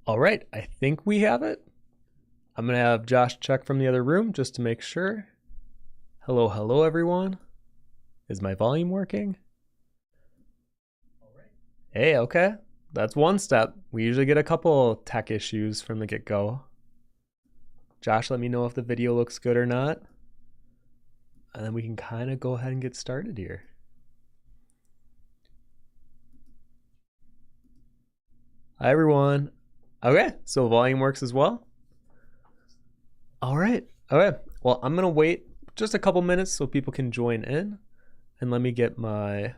All right, I think we have it. I'm gonna have Josh check from the other room just to make sure. Hello, hello everyone. Is my volume working? Hey, okay. That's one step. We usually get a couple tech issues from the get-go. Josh, let me know if the video looks good or not. And then we can kind of go ahead and get started here. Hi, everyone. Okay, so volume works as well. All right. Okay. Well, I'm going to wait just a couple minutes so people can join in. And let me get my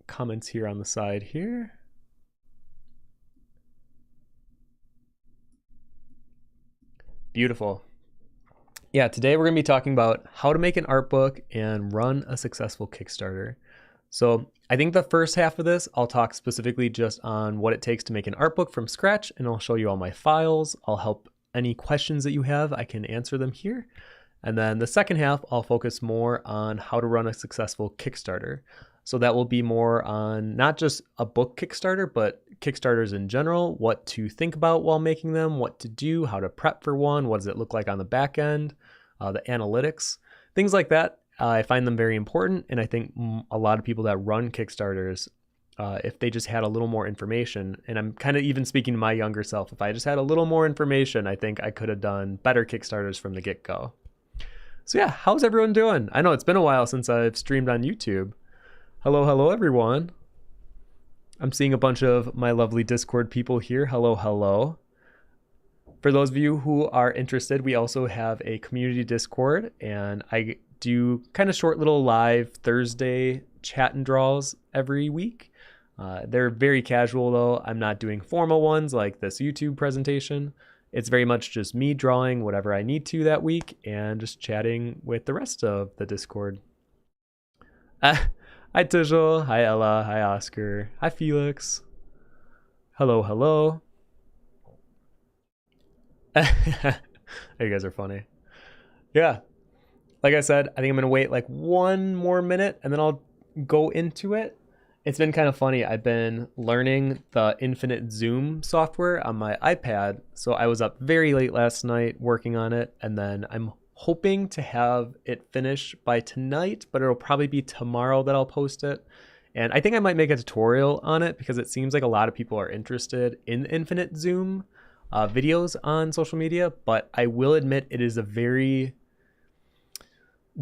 comments here on the side here. Beautiful. Yeah, today we're going to be talking about how to make an art book and run a successful Kickstarter. So I think the first half of this, I'll talk specifically just on what it takes to make an art book from scratch, and I'll show you all my files. I'll help any questions that you have, I can answer them here. And then the second half, I'll focus more on how to run a successful Kickstarter. So that will be more on not just a book Kickstarter, but Kickstarters in general, what to think about while making them, what to do, how to prep for one, what does it look like on the back end, the analytics, things like that. I find them very important, and I think a lot of people that run Kickstarters, if they just had a little more information, and I'm kind of even speaking to my younger self, if I just had a little more information, I think I could have done better Kickstarters from the get-go. So yeah, how's everyone doing? I know it's been a while since I've streamed on YouTube. Hello, hello everyone. I'm seeing a bunch of my lovely Discord people here. Hello, hello. For those of you who are interested, we also have a community Discord, and I do kind of short little live Thursday chat and draws every week. They're very casual though. I'm not doing formal ones like this YouTube presentation. It's very much just me drawing whatever I need to that week and just chatting with the rest of the Discord. Hi Tijal, hi Ella, hi Oscar, hi Felix. Hello, hello. You guys are funny. Yeah, like I said, I think I'm gonna wait like one more minute and then I'll go into it. It's been kind of funny. I've been learning the infinite zoom software on my iPad. So I was up very late last night working on it, and then I'm hoping to have it finished by tonight, but it'll probably be tomorrow that I'll post it. And I think I might make a tutorial on it because it seems like a lot of people are interested in infinite zoom videos on social media, but I will admit it is a very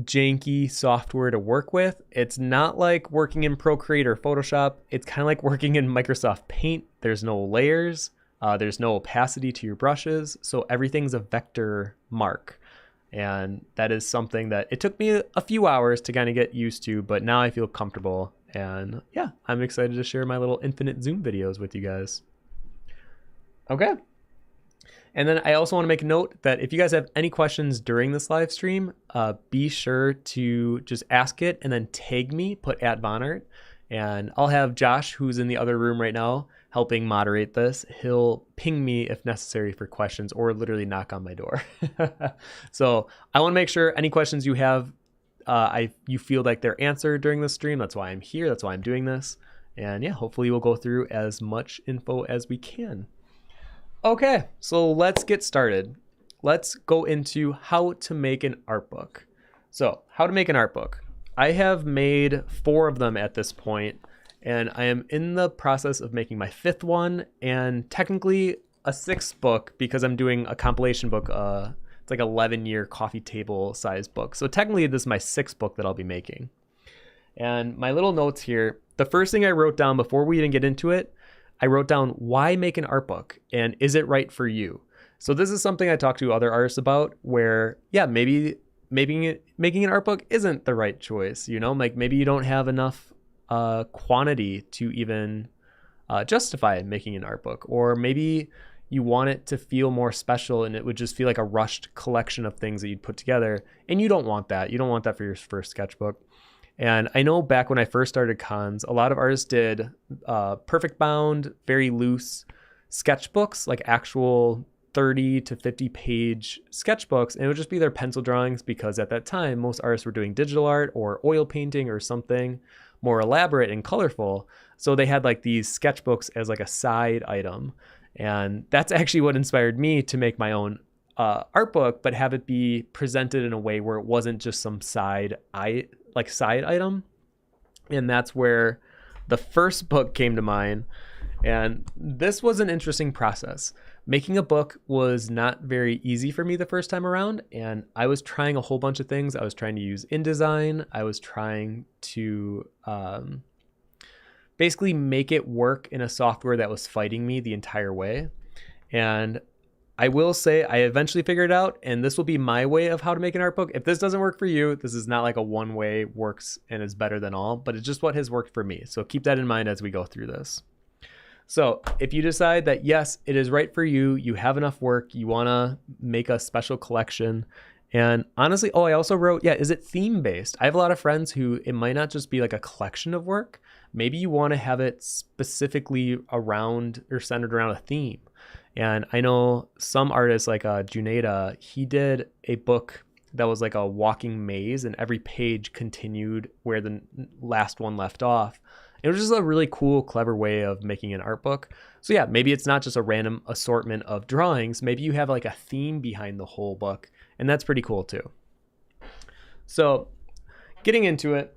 janky software to work with. It's not like working in Procreate or Photoshop. It's kind of like working in Microsoft Paint. There's no layers, there's no opacity to your brushes, so everything's a vector mark. And that is something that it took me a few hours to kind of get used to, but now I feel comfortable. And yeah, I'm excited to share my little infinite zoom videos with you guys. Okay. And then I also want to make a note that if you guys have any questions during this live stream, be sure to just ask it and then tag me, put @vonnart, and I'll have Josh, who's in the other room right now, helping moderate this. He'll ping me if necessary for questions or literally knock on my door. So I want to make sure any questions you have, you feel like they're answered during the stream. That's why I'm here. That's why I'm doing this. And yeah, hopefully we'll go through as much info as we can. Okay, so let's get started. Let's go into how to make an art book. So how to make an art book. I have made 4 of them at this point, and I am in the process of making my 5th one, and technically a 6th book because I'm doing a compilation book. It's like 11-year coffee table size book. So technically this is my 6th book that I'll be making. And my little notes here, the first thing I wrote down before we even get into it, I wrote down why make an art book and is it right for you? So this is something I talked to other artists about where, yeah, maybe making an art book isn't the right choice. You know, like maybe you don't have enough quantity to even justify making an art book, or maybe you want it to feel more special and it would just feel like a rushed collection of things that you'd put together. And you don't want that. You don't want that for your first sketchbook. And I know back when I first started cons, a lot of artists did perfect bound, very loose sketchbooks, like actual 30 to 50 page sketchbooks, and it would just be their pencil drawings because at that time, most artists were doing digital art or oil painting or something more elaborate and colorful. So they had like these sketchbooks as like a side item. And that's actually what inspired me to make my own art book, but have it be presented in a way where it wasn't just some side item. And that's where the first book came to mind. And this was an interesting process. Making a book was not very easy for me the first time around, and I was trying a whole bunch of things. I was trying to use InDesign. I was trying to basically make it work in a software that was fighting me the entire way. And I will say I eventually figured it out, and this will be my way of how to make an art book. If this doesn't work for you, this is not like a one way works and is better than all, but it's just what has worked for me. So keep that in mind as we go through this. So if you decide that, yes, it is right for you, you have enough work, you want to make a special collection. And honestly, I also wrote, is it theme based? I have a lot of friends who it might not just be like a collection of work. Maybe you want to have it specifically around or centered around a theme. And I know some artists like Juneda, he did a book that was like a walking maze, and every page continued where the last one left off. It was just a really cool, clever way of making an art book. So maybe it's not just a random assortment of drawings. Maybe you have like a theme behind the whole book, and that's pretty cool too. So getting into it,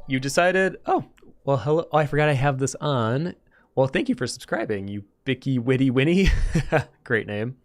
you decided, hello. I forgot I have this on. Well, thank you for subscribing, you Bicky Witty Winnie. Great name.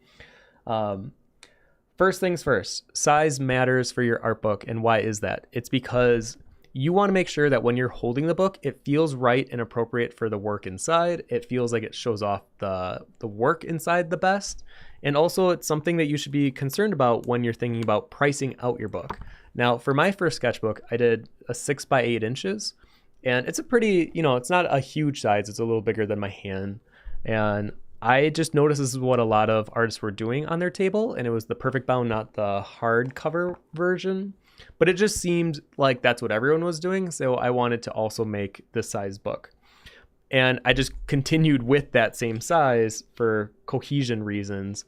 First things first, size matters for your art book. And why is that? It's because you want to make sure that when you're holding the book, it feels right and appropriate for the work inside. It feels like it shows off the work inside the best. And also it's something that you should be concerned about when you're thinking about pricing out your book. Now, for my first sketchbook, I did a 6 by 8 inches, and it's a pretty, it's not a huge size. It's a little bigger than my hand. And I just noticed this is what a lot of artists were doing on their table, and it was the perfect bound, not the hardcover version. But it just seemed like that's what everyone was doing, so I wanted to also make this size book. And I just continued with that same size for cohesion reasons.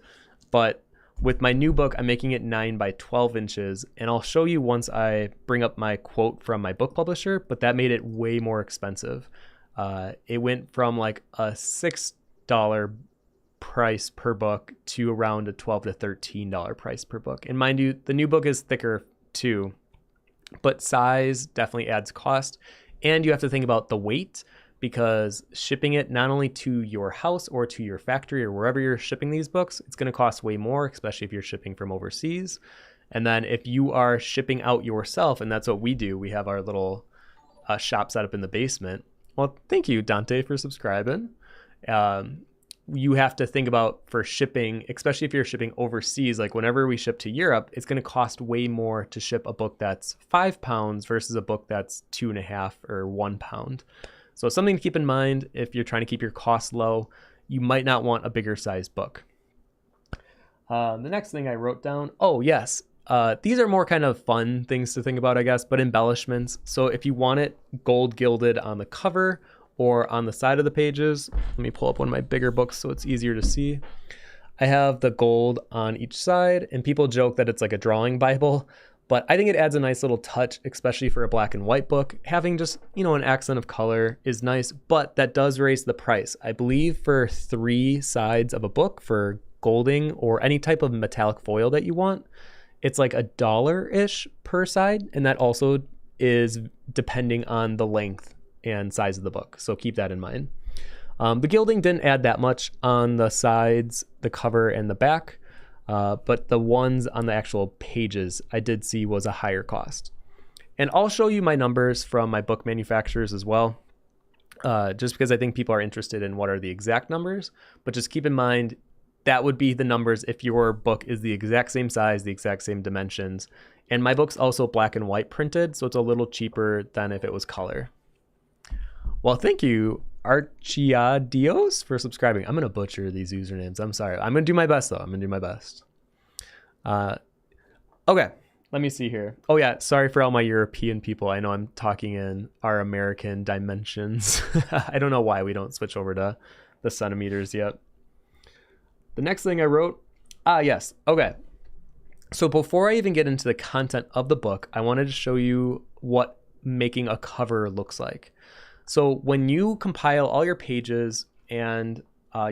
But with my new book, I'm making it 9 by 12 inches, and I'll show you once I bring up my quote from my book publisher, but that made it way more expensive. It went from like a $6 price per book to around a $12 to $13 price per book. And mind you, the new book is thicker too, but size definitely adds cost. And you have to think about the weight, because shipping it not only to your house or to your factory or wherever you're shipping these books, it's going to cost way more, especially if you're shipping from overseas. And then if you are shipping out yourself, and that's what we do, we have our little shop set up in the basement. Well, thank you, Dante, for subscribing. You have to think about for shipping, especially if you're shipping overseas, like whenever we ship to Europe, it's going to cost way more to ship a book that's 5 pounds versus a book that's 2.5 or 1 pound. So something to keep in mind if you're trying to keep your costs low, you might not want a bigger size book. The next thing I wrote down, these are more kind of fun things to think about, I guess, but embellishments. So if you want it gold gilded on the cover or on the side of the pages, let me pull up one of my bigger books so it's easier to see. I have the gold on each side, and people joke that it's like a drawing Bible, but I think it adds a nice little touch, especially for a black and white book. Having just, an accent of color is nice, but that does raise the price. I believe for 3 sides of a book for golding or any type of metallic foil that you want, it's like $1-ish per side, and that also is depending on the length and size of the book, so keep that in mind. The gilding didn't add that much on the sides, the cover, and the back, but the ones on the actual pages I did see was a higher cost. And I'll show you my numbers from my book manufacturers as well, just because I think people are interested in what are the exact numbers, but just keep in mind that would be the numbers if your book is the exact same size, the exact same dimensions. And my book's also black and white printed, so it's a little cheaper than if it was color. Well, thank you, Archiadios, for subscribing. I'm going to butcher these usernames. I'm sorry. I'm going to do my best, though. I'm going to do my best. Okay, let me see here. Oh, yeah, sorry for all my European people. I know I'm talking in our American dimensions. I don't know why we don't switch over to the centimeters yet. The next thing I wrote, yes, okay. So before I even get into the content of the book, I wanted to show you what making a cover looks like. So when you compile all your pages and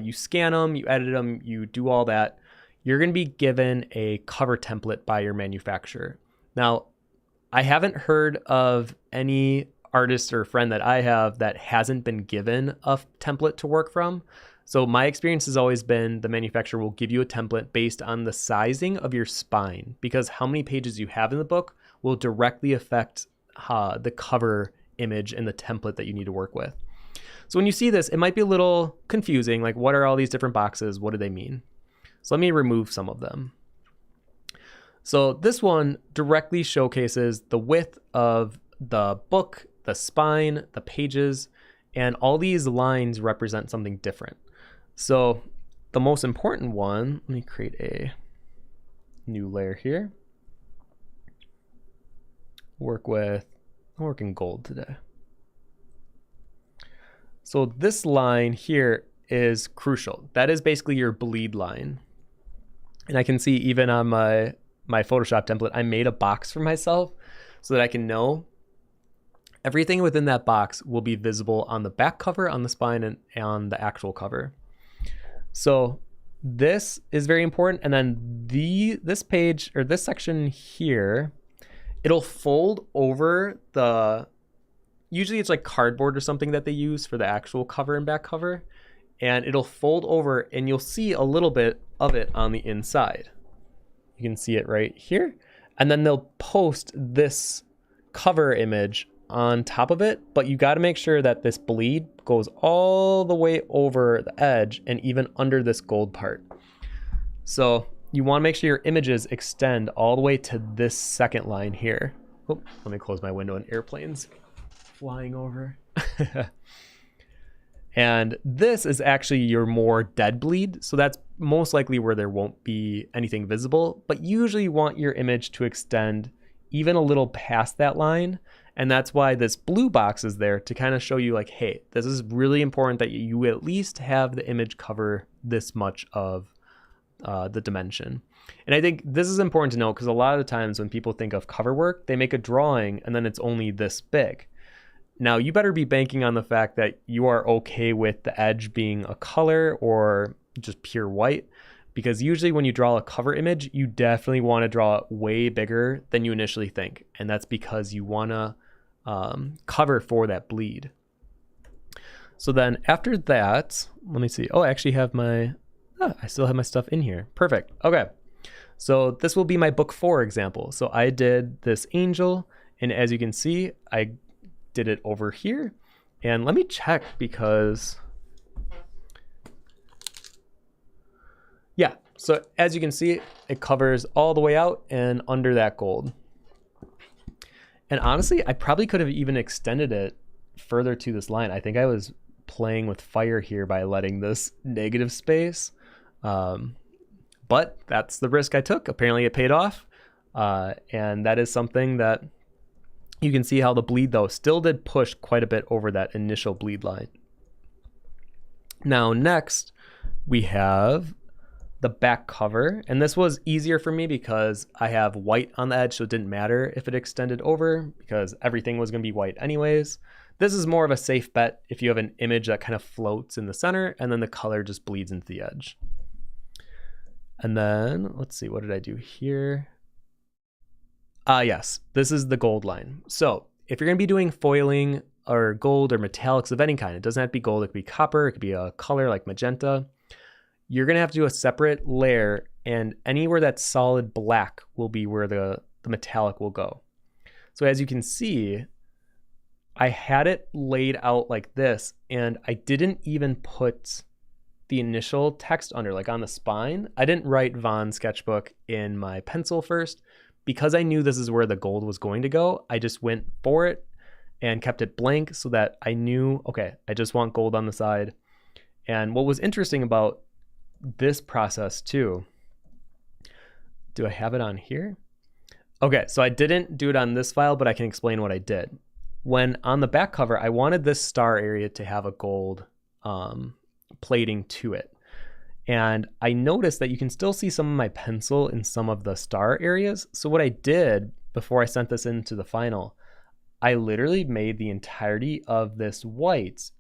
you scan them, you edit them, you do all that, you're going to be given a cover template by your manufacturer. Now, I haven't heard of any artist or friend that I have that hasn't been given a template to work from. So my experience has always been the manufacturer will give you a template based on the sizing of your spine, because how many pages you have in the book will directly affect the cover image and the template that you need to work with. So when you see this, it might be a little confusing, like what are all these different boxes? What do they mean? So let me remove some of them. So this one directly showcases the width of the book, the spine, the pages, and all these lines represent something different. So the most important one, let me create a new layer here. I'm working gold today. So this line here is crucial. That is basically your bleed line. And I can see even on my Photoshop template, I made a box for myself so that I can know everything within that box will be visible on the back cover, on the spine, and on the actual cover. So this is very important. And then this page, or this section here, it'll fold over usually it's like cardboard or something that they use for the actual cover and back cover. And it'll fold over and you'll see a little bit of it on the inside. You can see it right here. And then they'll post this cover image on top of it, but you got to make sure that this bleed goes all the way over the edge and even under this gold part. So you want to make sure your images extend all the way to this second line here. Oh, let me close my window and airplanes flying over. And this is actually your more dead bleed. So that's most likely where there won't be anything visible, but usually you want your image to extend even a little past that line. And that's why this blue box is there to kind of show you like, hey, this is really important that you at least have the image cover this much of the dimension. And I think this is important to know because a lot of the times when people think of cover work, they make a drawing and then it's only this big. Now you better be banking on the fact that you are okay with the edge being a color or just pure white, because usually when you draw a cover image, you definitely want to draw it way bigger than you initially think. And that's because you want to cover for that bleed. So then after that, let me see. Oh, I actually have I still have my stuff in here. Perfect. Okay. So this will be my book 4 example. So I did this angel, and as you can see, I did it over here. And let me check because, yeah. So as you can see, it covers all the way out and under that gold. And honestly, I probably could have even extended it further to this line. I think I was playing with fire here by letting this negative space. But that's the risk I took. Apparently it paid off. And that is something that you can see how the bleed though still did push quite a bit over that initial bleed line. Now next we have the back cover, and this was easier for me because I have white on the edge, so it didn't matter if it extended over because everything was going to be white anyways. This is more of a safe bet if you have an image that kind of floats in the center and then the color just bleeds into the edge. And then let's see, what did I do here? Yes, this is the gold line. So if you're going to be doing foiling or gold or metallics of any kind, it doesn't have to be gold, it could be copper, it could be a color like magenta. You're going to have to do a separate layer, and anywhere that's solid black will be where the metallic will go. So as you can see, I had it laid out like this, and I didn't even put the initial text under, like on the spine. I didn't write Von Sketchbook in my pencil first because I knew this is where the gold was going to go. I just went for it and kept it blank so that I knew, okay, I just want gold on the side. And what was interesting about this process too, do I have it on here? Okay, so I didn't do it on this file, but I can explain what I did. When on the back cover, I wanted this star area to have a gold plating to it. And I noticed that you can still see some of my pencil in some of the star areas. So what I did before I sent this into the final, I literally made the entirety of this white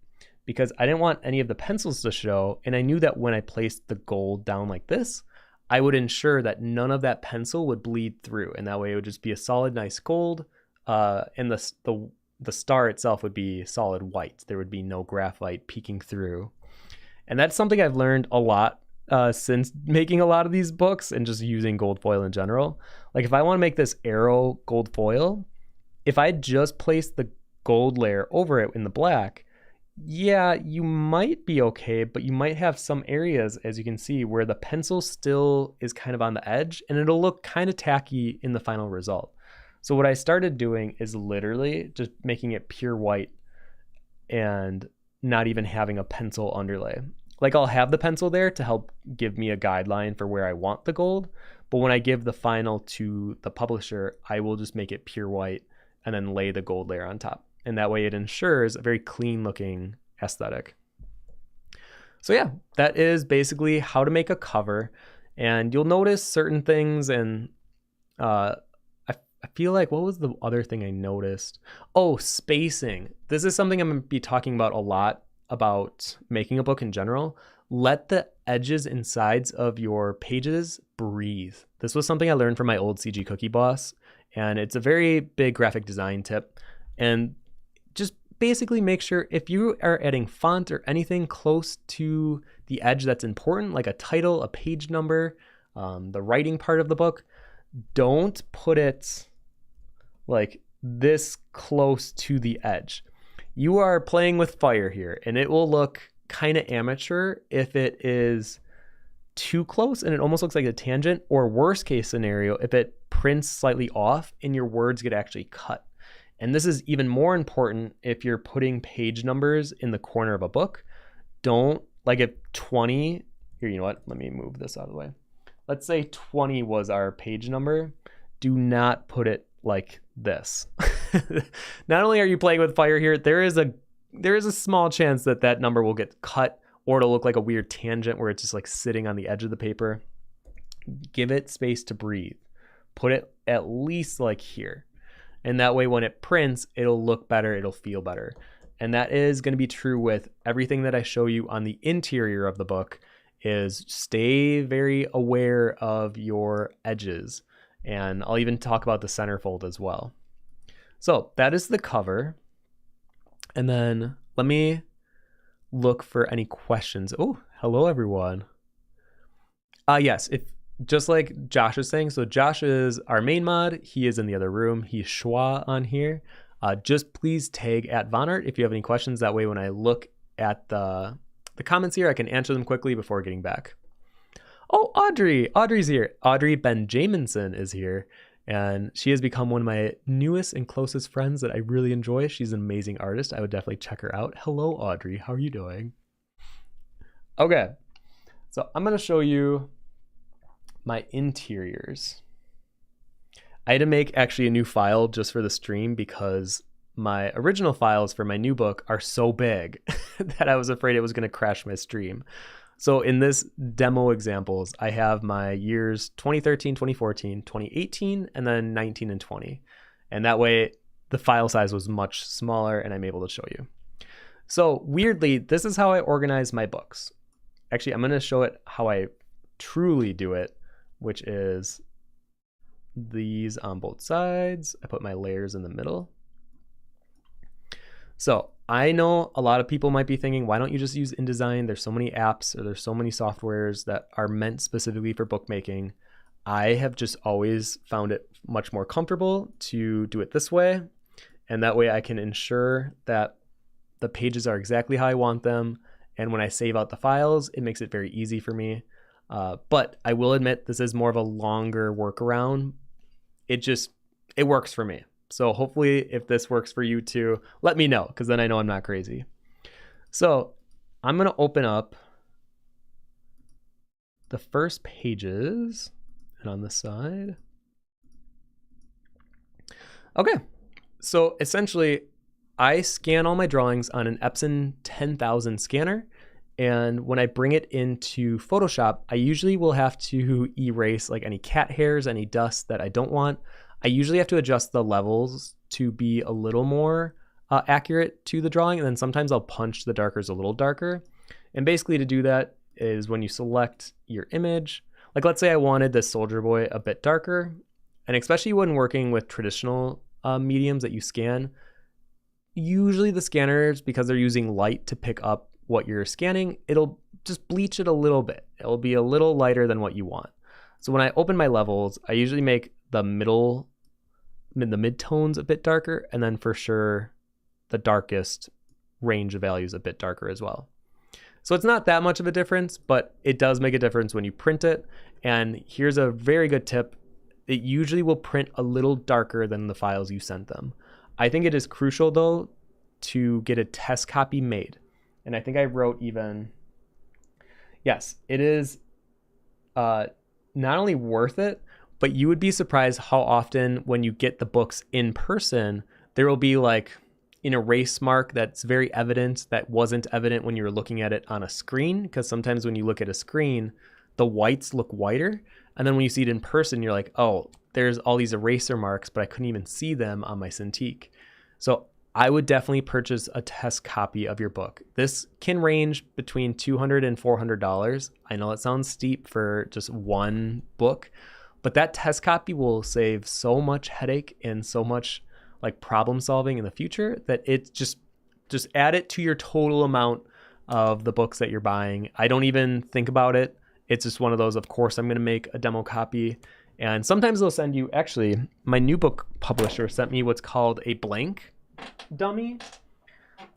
because I didn't want any of the pencils to show. And I knew that when I placed the gold down like this, I would ensure that none of that pencil would bleed through. And that way it would just be a solid, nice gold. And the star itself would be solid white. There would be no graphite peeking through. And that's something I've learned a lot since making a lot of these books and just using gold foil in general. Like if I want to make this arrow gold foil, if I just place the gold layer over it in the black, yeah, you might be okay, but you might have some areas, as you can see, where the pencil still is kind of on the edge and it'll look kind of tacky in the final result. So what I started doing is literally just making it pure white and not even having a pencil underlay. Like I'll have the pencil there to help give me a guideline for where I want the gold, but when I give the final to the publisher, I will just make it pure white and then lay the gold layer on top. And that way it ensures a very clean looking aesthetic. So yeah, that is basically how to make a cover. And you'll notice certain things, and I feel like, what was the other thing I noticed? Oh, spacing. This is something I'm going to be talking about a lot about making a book in general. Let the edges and sides of your pages breathe. This was something I learned from my old CG Cookie boss, and it's a very big graphic design tip. And just basically make sure if you are adding font or anything close to the edge that's important, like a title, a page number, the writing part of the book, don't put it like this close to the edge. You are playing with fire here, and it will look kind of amateur if it is too close and it almost looks like a tangent, or worst case scenario, if it prints slightly off and your words get actually cut. And this is even more important if you're putting page numbers in the corner of a book. Don't, like if 20, here, you know what? Let me move this out of the way. Let's say 20 was our page number. Do not put it like this. Not only are you playing with fire here, there is a small chance that that number will get cut, or it'll look like a weird tangent where it's just like sitting on the edge of the paper. Give it space to breathe. Put it at least like here. And that way when it prints, it'll look better, it'll feel better. And that is going to be true with everything that I show you on the interior of the book. Is stay very aware of your edges. And I'll even talk about the centerfold as well. So that is the cover. And then let me look for any questions. Oh, hello everyone. Yes, if just like Josh is saying, so Josh is our main mod. He is in the other room. He's Schwa on here. Just please tag @vonnart if you have any questions. That way when I look at the comments here, I can answer them quickly before getting back. Oh, Audrey's here. Audrey Benjaminson is here, and she has become one of my newest and closest friends that I really enjoy. She's an amazing artist. I would definitely check her out. Hello, Audrey. How are you doing? Okay, so I'm going to show you my interiors. I had to make actually a new file just for the stream because my original files for my new book are so big that I was afraid it was going to crash my stream. So in this demo examples, I have my years 2013, 2014, 2018, and then 19 and 20. And that way the file size was much smaller and I'm able to show you. So weirdly, this is how I organize my books. Actually, I'm going to show it how I truly do it, which is these on both sides. I put my layers in the middle. So I know a lot of people might be thinking, why don't you just use InDesign? There's so many apps, or there's so many softwares that are meant specifically for bookmaking. I have just always found it much more comfortable to do it this way. And that way I can ensure that the pages are exactly how I want them. And when I save out the files, it makes it very easy for me. But I will admit this is more of a longer workaround. It works for me. So hopefully if this works for you too, let me know, because then I know I'm not crazy. So I'm going to open up the first pages, and on this side. Okay, so essentially I scan all my drawings on an Epson 10,000 scanner. And when I bring it into Photoshop, I usually will have to erase like any cat hairs, any dust that I don't want. I usually have to adjust the levels to be a little more accurate to the drawing, and then sometimes I'll punch the darkers a little darker. And basically to do that is when you select your image, like let's say I wanted this soldier boy a bit darker, and especially when working with traditional mediums that you scan, usually the scanners, because they're using light to pick up what you're scanning, it'll just bleach it a little bit. It'll be a little lighter than what you want. So when I open my levels, I usually make the mid-tones a bit darker, and then for sure the darkest range of values a bit darker as well. So it's not that much of a difference, but it does make a difference when you print it. And here's a very good tip. It usually will print a little darker than the files you sent them. I think it is crucial though to get a test copy made. And I think I wrote even, yes, it is not only worth it, but you would be surprised how often when you get the books in person, there will be like an erase mark that's very evident that wasn't evident when you were looking at it on a screen. Because sometimes when you look at a screen, the whites look whiter. And then when you see it in person, you're like, oh, there's all these eraser marks, but I couldn't even see them on my Cintiq. So I would definitely purchase a test copy of your book. This can range between $200 and $400. I know it sounds steep for just one book, but that test copy will save so much headache and so much like problem solving in the future that it just add it to your total amount of the books that you're buying. I don't even think about it. It's just one of those, of course, I'm going to make a demo copy. And sometimes they'll send you, actually, my new book publisher sent me what's called a blank dummy.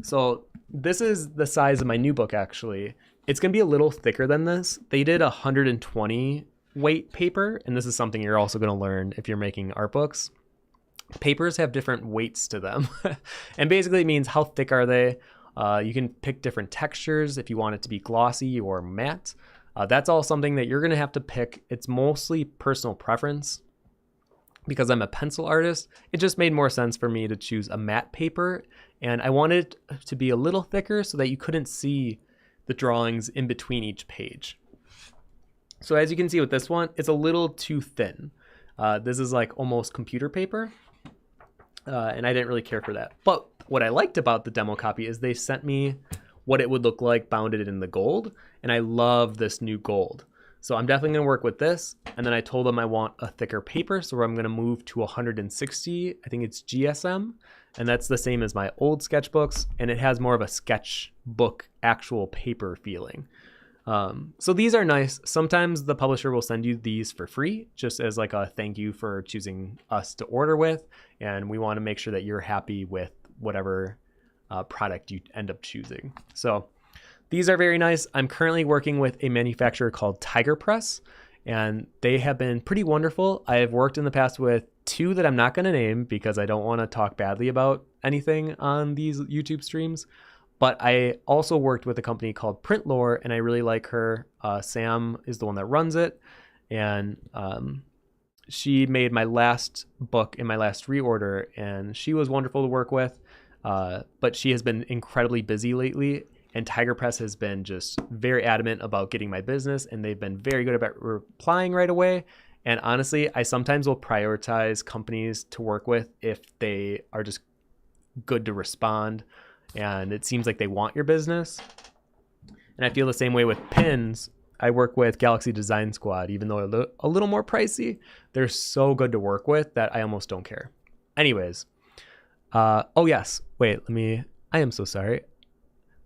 So this is the size of my new book, actually. It's going to be a little thicker than this. They did 120 weight paper, and this is something you're also going to learn if you're making art books. Papers have different weights to them. And basically it means how thick are they. You can pick different textures if you want it to be glossy or matte. That's all something that you're going to have to pick. It's mostly personal preference. Because I'm a pencil artist, it just made more sense for me to choose a matte paper. And I wanted it to be a little thicker so that you couldn't see the drawings in between each page. So as you can see with this one, it's a little too thin. This is like almost computer paper. And I didn't really care for that. But what I liked about the demo copy is they sent me what it would look like bounded in the gold. And I love this new gold. So I'm definitely going to work with this. And then I told them I want a thicker paper. So I'm going to move to 160. I think it's GSM. And that's the same as my old sketchbooks. And it has more of a sketchbook actual paper feeling. So these are nice. Sometimes the publisher will send you these for free, just as like a thank you for choosing us to order with. And we want to make sure that you're happy with whatever product you end up choosing. So these are very nice. I'm currently working with a manufacturer called Tiger Press, and they have been pretty wonderful. I have worked in the past with two that I'm not going to name because I don't want to talk badly about anything on these YouTube streams. But I also worked with a company called Print Lore, and I really like her. Sam is the one that runs it, and she made my last book in my last reorder, and she was wonderful to work with. But she has been incredibly busy lately, and Tiger Press has been just very adamant about getting my business, and they've been very good about replying right away. And honestly, I sometimes will prioritize companies to work with if they are just good to respond, and it seems like they want your business. And I feel the same way with pins. I work with Galaxy Design Squad, even though they're a little more pricey. They're so good to work with that I almost don't care. Anyways, oh yes, wait, I am so sorry.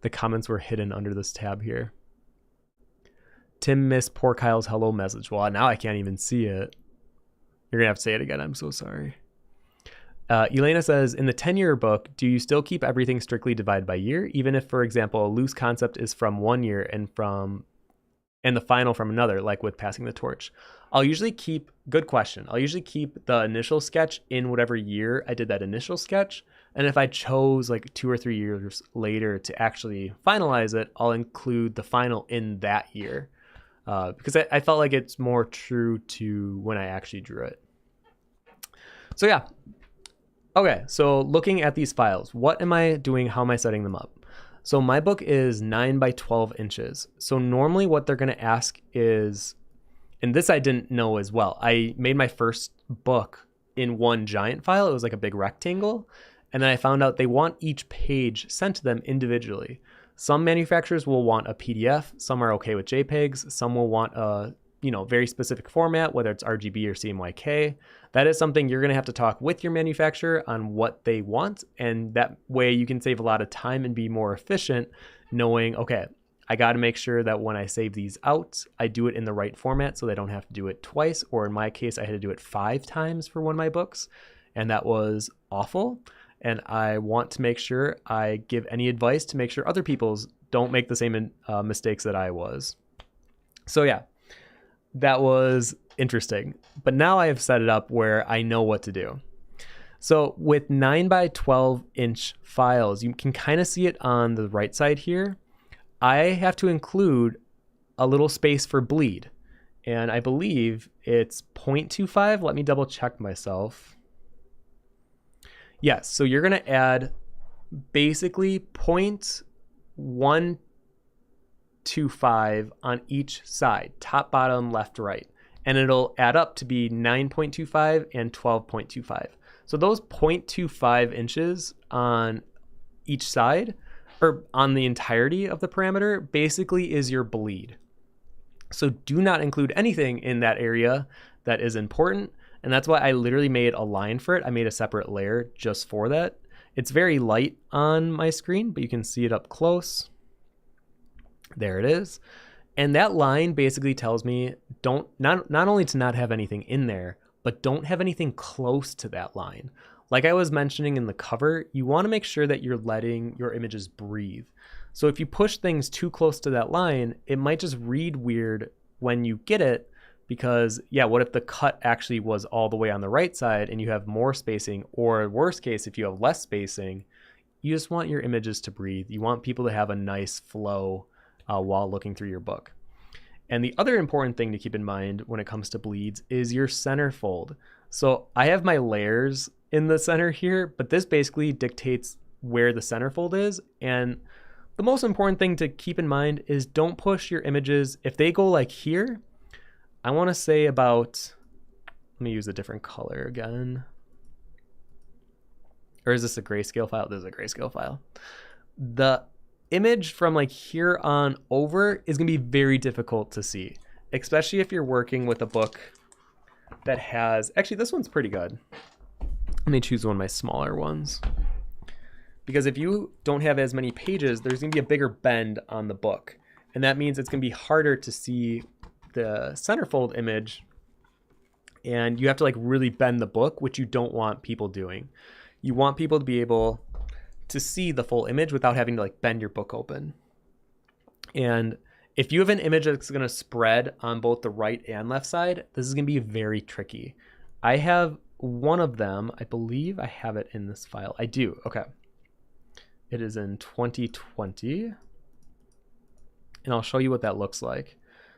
The comments were hidden under this tab here. Tim missed poor Kyle's hello message. Well, now I can't even see it. You're gonna have to say it again. I'm so sorry. Elena says, in the 10-year book, do you still keep everything strictly divided by year, even if, for example, a loose concept is from one year and the final from another, like with passing the torch? I'll usually keep, good question. I'll usually keep the initial sketch in whatever year I did that initial sketch. And if I chose like 2 or 3 years later to actually finalize it, I'll include the final in that year. Because I felt like it's more true to when I actually drew it. So yeah. Okay, so looking at these files, what am I doing? How am I setting them up? So my book is 9 by 12 inches. So normally what they're going to ask is, and this I didn't know as well. I made my first book in one giant file. It was like a big rectangle. And then I found out they want each page sent to them individually. Some manufacturers will want a PDF, some are okay with JPEGs, some will want a very specific format, whether it's RGB or CMYK. That is something you're gonna have to talk with your manufacturer on what they want, and that way you can save a lot of time and be more efficient knowing, okay, I gotta make sure that when I save these out, I do it in the right format so they don't have to do it twice, or in my case, I had to do it 5 times for one of my books, and that was awful. And I want to make sure I give any advice to make sure other people's don't make the same mistakes that I was. So yeah, that was interesting. But now I have set it up where I know what to do. So with 9 by 12 inch files, you can kind of see it on the right side here. I have to include a little space for bleed. And I believe it's 0.25. Let me double check myself. Yes, so you're gonna add basically 0.125 on each side, top, bottom, left, right. And it'll add up to be 9.25 and 12.25. So those 0.25 inches on each side, or on the entirety of the parameter, basically is your bleed. So do not include anything in that area that is important. And that's why I literally made a line for it. I made a separate layer just for that. It's very light on my screen, but you can see it up close. There it is. And that line basically tells me not only to not have anything in there, but don't have anything close to that line. Like I was mentioning in the cover, you want to make sure that you're letting your images breathe. So if you push things too close to that line, it might just read weird when you get it. Because yeah, what if the cut actually was all the way on the right side and you have more spacing, or worst case, if you have less spacing, you just want your images to breathe. You want people to have a nice flow while looking through your book. And the other important thing to keep in mind when it comes to bleeds is your centerfold. So I have my layers in the center here, but this basically dictates where the centerfold is. And the most important thing to keep in mind is don't push your images. If they go like here, I want to say about, let me use a different color again. Or is this a grayscale file? This is a grayscale file. The image from like here on over is going to be very difficult to see, especially if you're working with a book that has, actually this one's pretty good. Let me choose one of my smaller ones. Because if you don't have as many pages, there's going to be a bigger bend on the book. And that means it's going to be harder to see the centerfold image, and you have to like really bend the book, which you don't want people doing. You want people to be able to see the full image without having to like bend your book open. And if you have an image that's going to spread on both the right and left side, this is going to be very tricky. I have one of them. I believe I have it in this file. I do. Okay. It is in 2020. And I'll show you what that looks like,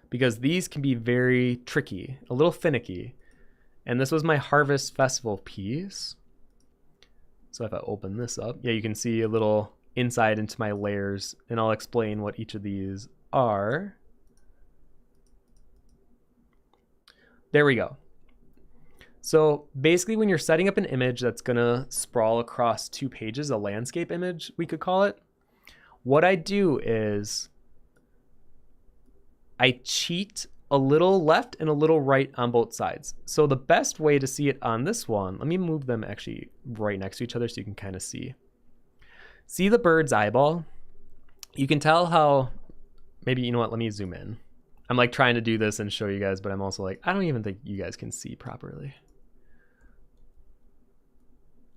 because these can be very tricky, a little finicky. And this was my Harvest Festival piece. So if I open this up, yeah, you can see a little insight into my layers, and I'll explain what each of these are. There we go. So basically when you're setting up an image that's gonna sprawl across 2 pages, a landscape image, we could call it, what I do is I cheat a little left and a little right on both sides. So the best way to see it on this one, let me move them actually right next to each other so you can kind of see. See the bird's eyeball? You can tell how, maybe, you know what, let me zoom in. I'm like trying to do this and show you guys, but I'm also like, I don't even think you guys can see properly.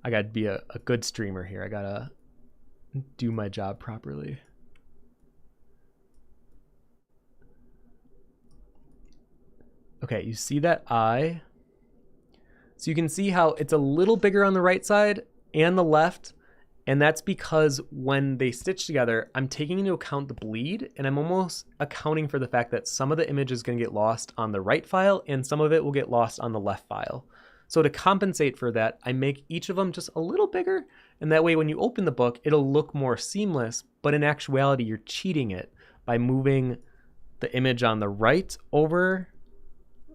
I gotta be a good streamer here. I gotta do my job properly. Okay, you see that eye? So you can see how it's a little bigger on the right side and the left, and that's because when they stitch together, I'm taking into account the bleed, and I'm almost accounting for the fact that some of the image is going to get lost on the right file and some of it will get lost on the left file. So to compensate for that, I make each of them just a little bigger, and that way when you open the book, it'll look more seamless, but in actuality, you're cheating it by moving the image on the right over.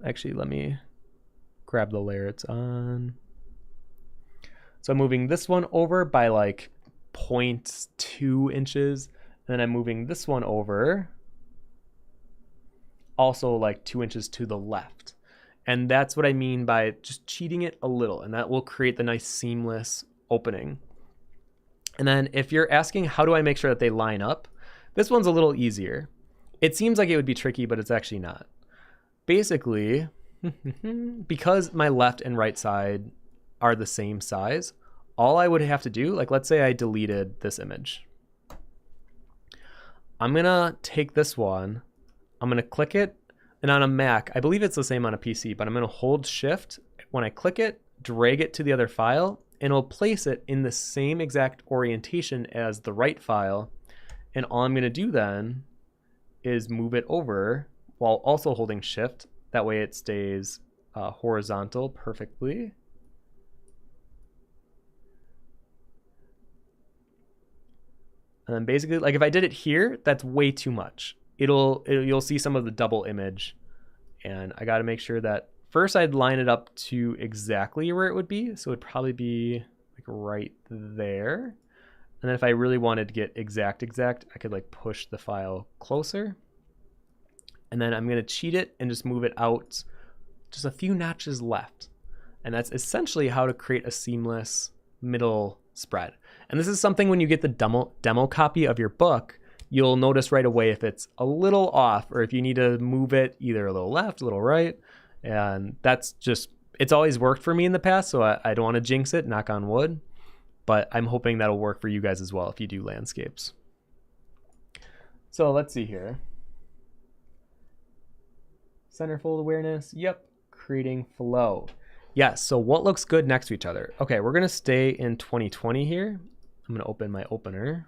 Actually, let me grab the layer it's on. So I'm moving this one over by like 0.2 inches. And then I'm moving this one over also like 2 inches to the left. And that's what I mean by just cheating it a little. And that will create the nice seamless opening. And then if you're asking, how do I make sure that they line up? This one's a little easier. It seems like it would be tricky, but it's actually not. Basically, because my left and right side are the same size, all I would have to do, like let's say I deleted this image. I'm gonna take this one, I'm gonna click it, and on a Mac, I believe it's the same on a PC, but I'm gonna hold Shift. When I click it, drag it to the other file, and it'll place it in the same exact orientation as the right file. And all I'm gonna do then is move it over while also holding Shift. That way it stays horizontal perfectly. And then basically, like if I did it here, that's way too much. You'll see some of the double image. And I gotta make sure that first I'd line it up to exactly where it would be. So it'd probably be like right there. And then if I really wanted to get exact, I could like push the file closer. And then I'm gonna cheat it and just move it out just a few notches left. And that's essentially how to create a seamless middle spread. And this is something when you get the demo copy of your book, you'll notice right away if it's a little off or if you need to move it either a little left, a little right. And that's just, it's always worked for me in the past, so I don't want to jinx it, knock on wood. But I'm hoping that'll work for you guys as well if you do landscapes. So let's see here. Centerfold awareness, yep, creating flow. Yes, so what looks good next to each other? Okay, we're gonna stay in 2020 here. I'm gonna open my opener.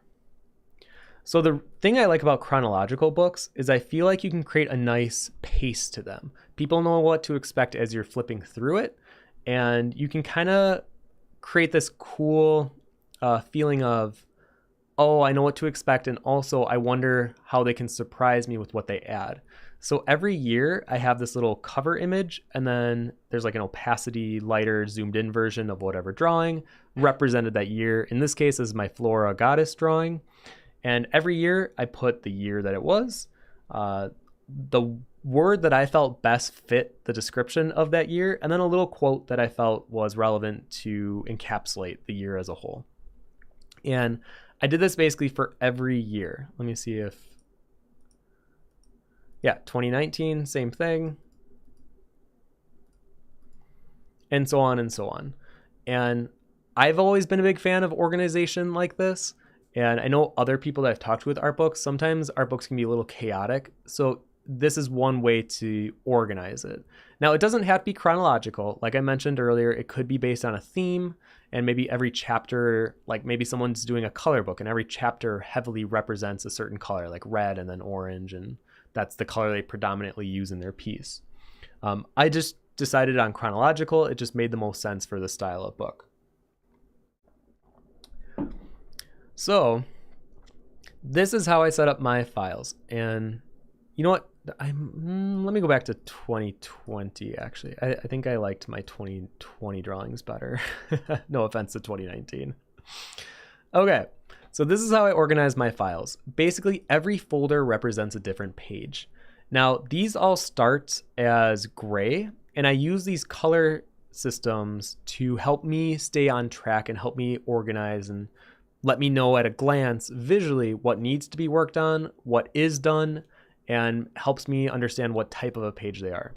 So the thing I like about chronological books is I feel like you can create a nice pace to them. People know what to expect as you're flipping through it, and you can kind of create this cool feeling of, oh, I know what to expect, and also I wonder how they can surprise me with what they add. So every year I have this little cover image, and then there's like an opacity, lighter, zoomed in version of whatever drawing represented that year. In this case, this is my Flora Goddess drawing. And every year I put the year that it was, the word that I felt best fit the description of that year, and then a little quote that I felt was relevant to encapsulate the year as a whole. And I did this basically for every year. Let me see if, yeah, 2019, same thing. And so on and so on. And I've always been a big fan of organization like this. And I know other people that I've talked to with art books, sometimes art books can be a little chaotic. So this is one way to organize it. Now, it doesn't have to be chronological. Like I mentioned earlier, it could be based on a theme, and maybe every chapter, like maybe someone's doing a color book and every chapter heavily represents a certain color, like red and then orange, and that's the color they predominantly use in their piece. I just decided on chronological. It just made the most sense for the style of book. So this is how I set up my files. And you know what? Let me go back to 2020, actually. I think I liked my 2020 drawings better. No offense to 2019. Okay, so this is how I organize my files. Basically, every folder represents a different page. Now, these all start as gray, and I use these color systems to help me stay on track and help me organize and let me know at a glance visually what needs to be worked on, what is done, and helps me understand what type of a page they are.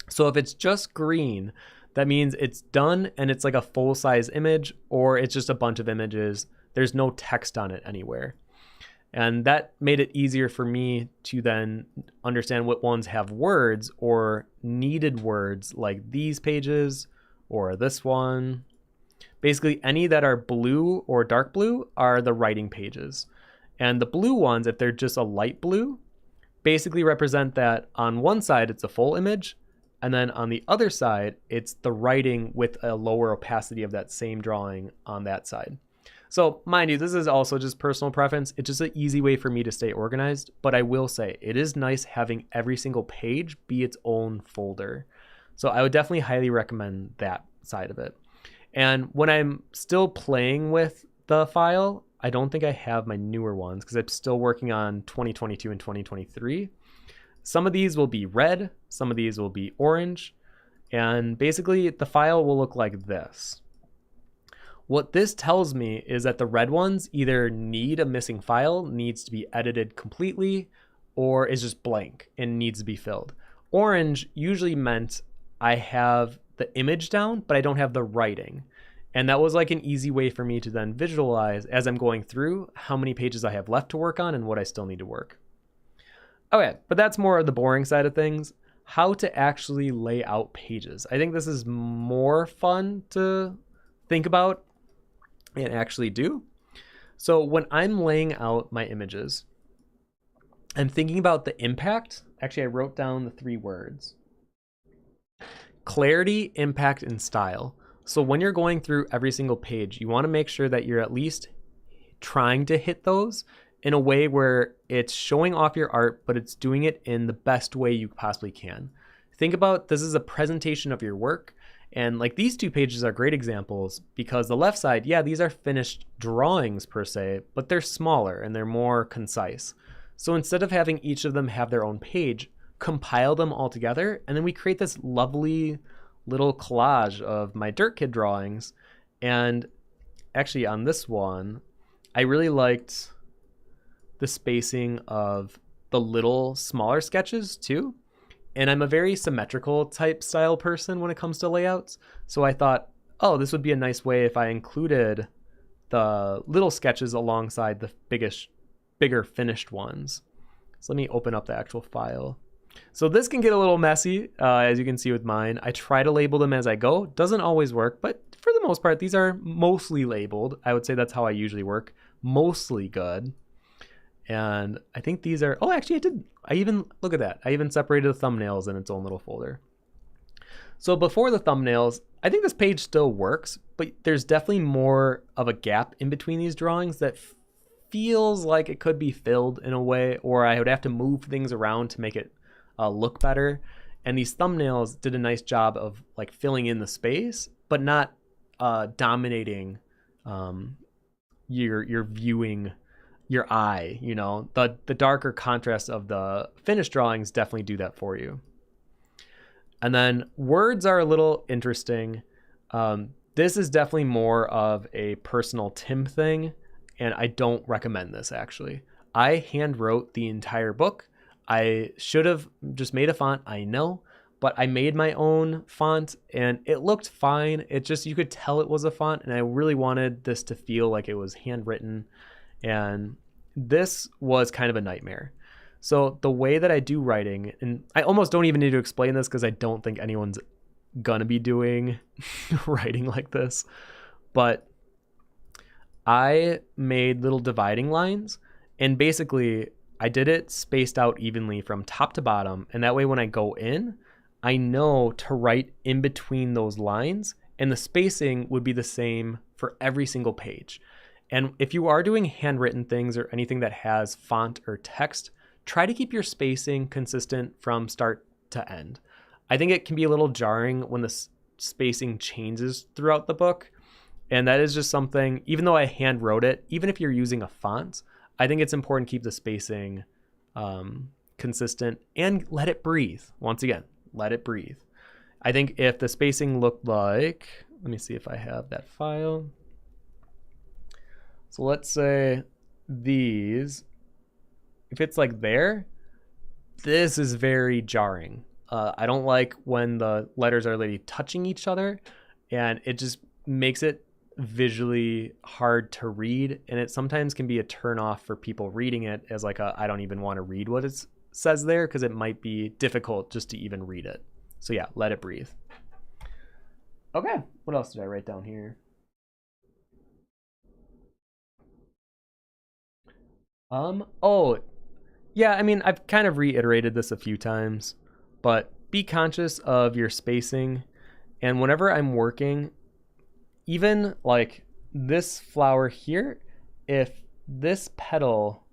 So if it's just green, that means it's done and it's like a full-size image, or it's just a bunch of images. There's no text on it anywhere. And that made it easier for me to then understand what ones have words or needed words, like these pages or this one. Basically, any that are blue or dark blue are the writing pages. And the blue ones, if they're just a light blue, basically represent that on one side it's a full image, and then on the other side it's the writing with a lower opacity of that same drawing on that side. So mind you, this is also just personal preference. It's just an easy way for me to stay organized, but I will say it is nice having every single page be its own folder. So I would definitely highly recommend that side of it. And when I'm still playing with the file, I don't think I have my newer ones because I'm still working on 2022 and 2023. Some of these will be red, some of these will be orange, and basically the file will look like this. What this tells me is that the red ones either need a missing file, needs to be edited completely, or is just blank and needs to be filled. Orange usually meant I have the image down, but I don't have the writing. And that was like an easy way for me to then visualize as I'm going through how many pages I have left to work on and what I still need to work. Okay, but that's more of the boring side of things. How to actually lay out pages. I think this is more fun to think about and actually do. So when I'm laying out my images, I'm thinking about the impact. Actually, I wrote down the 3 words. Clarity, impact, and style. So when you're going through every single page, you want to make sure that you're at least trying to hit those in a way where it's showing off your art, but it's doing it in the best way you possibly can. Think about this is a presentation of your work. And like these 2 pages are great examples because the left side, yeah, these are finished drawings per se, but they're smaller and they're more concise. So instead of having each of them have their own page, compile them all together, and then we create this lovely little collage of my Dirt Kid drawings. And actually on this one, I really liked the spacing of the little smaller sketches too. And I'm a very symmetrical type style person when it comes to layouts. So I thought, oh, this would be a nice way if I included the little sketches alongside the bigger finished ones. So let me open up the actual file. So this can get a little messy, as you can see with mine. I try to label them as I go. Doesn't always work, but for the most part, these are mostly labeled. I would say that's how I usually work. Mostly good. And I think these are, oh, actually I even, look at that. I even separated the thumbnails in its own little folder. So before the thumbnails, I think this page still works, but there's definitely more of a gap in between these drawings that feels like it could be filled in a way, or I would have to move things around to make it look better. And these thumbnails did a nice job of like filling in the space, but not dominating your viewing, your eye. You know, the darker contrast of the finished drawings definitely do that for you. And then words are a little interesting. This is definitely more of a personal Tim thing, and I don't recommend this actually. I hand wrote the entire book. I should have just made a font, I know, but I made my own font and it looked fine. It just, you could tell it was a font, and I really wanted this to feel like it was handwritten, and this was kind of a nightmare. So the way that I do writing, and I almost don't even need to explain this because I don't think anyone's gonna be doing writing like this, but I made little dividing lines, and basically I did it spaced out evenly from top to bottom, and that way when I go in, I know to write in between those lines, and the spacing would be the same for every single page. And if you are doing handwritten things or anything that has font or text, try to keep your spacing consistent from start to end. I think it can be a little jarring when the spacing changes throughout the book. And that is just something, even though I hand wrote it, even if you're using a font, I think it's important to keep the spacing consistent and let it breathe. Once again, let it breathe. I think if the spacing looked like, let me see if I have that file. So let's say these, if it's like there, this is very jarring. I don't like when the letters are literally touching each other, and it just makes it visually hard to read, and it sometimes can be a turn off for people reading it as like a, I don't even want to read what it says there because it might be difficult just to even read it. So yeah, let it breathe. Okay, what else did I write down here? Oh, yeah, I mean, I've kind of reiterated this a few times, but be conscious of your spacing. And whenever I'm working, even like this flower here, if this petal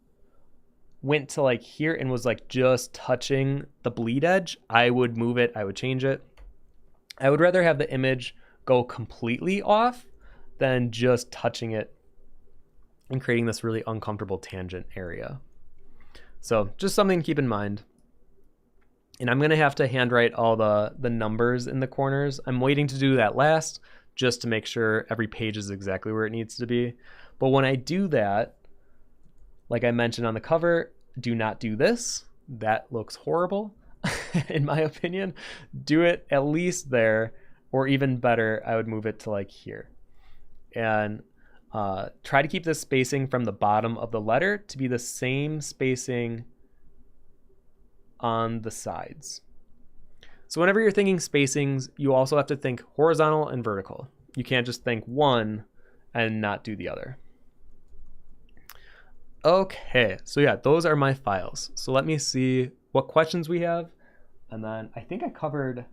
went to like here and was like just touching the bleed edge, I would move it, I would change it. I would rather have the image go completely off than just touching it and creating this really uncomfortable tangent area. So just something to keep in mind. And I'm gonna have to handwrite all the numbers in the corners. I'm waiting to do that last just to make sure every page is exactly where it needs to be. But when I do that, like I mentioned on the cover, do not do this. That looks horrible, in my opinion. Do it at least there, or even better, I would move it to like here. And try to keep the spacing from the bottom of the letter to be the same spacing on the sides. So whenever you're thinking spacings, you also have to think horizontal and vertical. You can't just think one and not do the other. Okay, so yeah, those are my files. So let me see what questions we have. And then I think I covered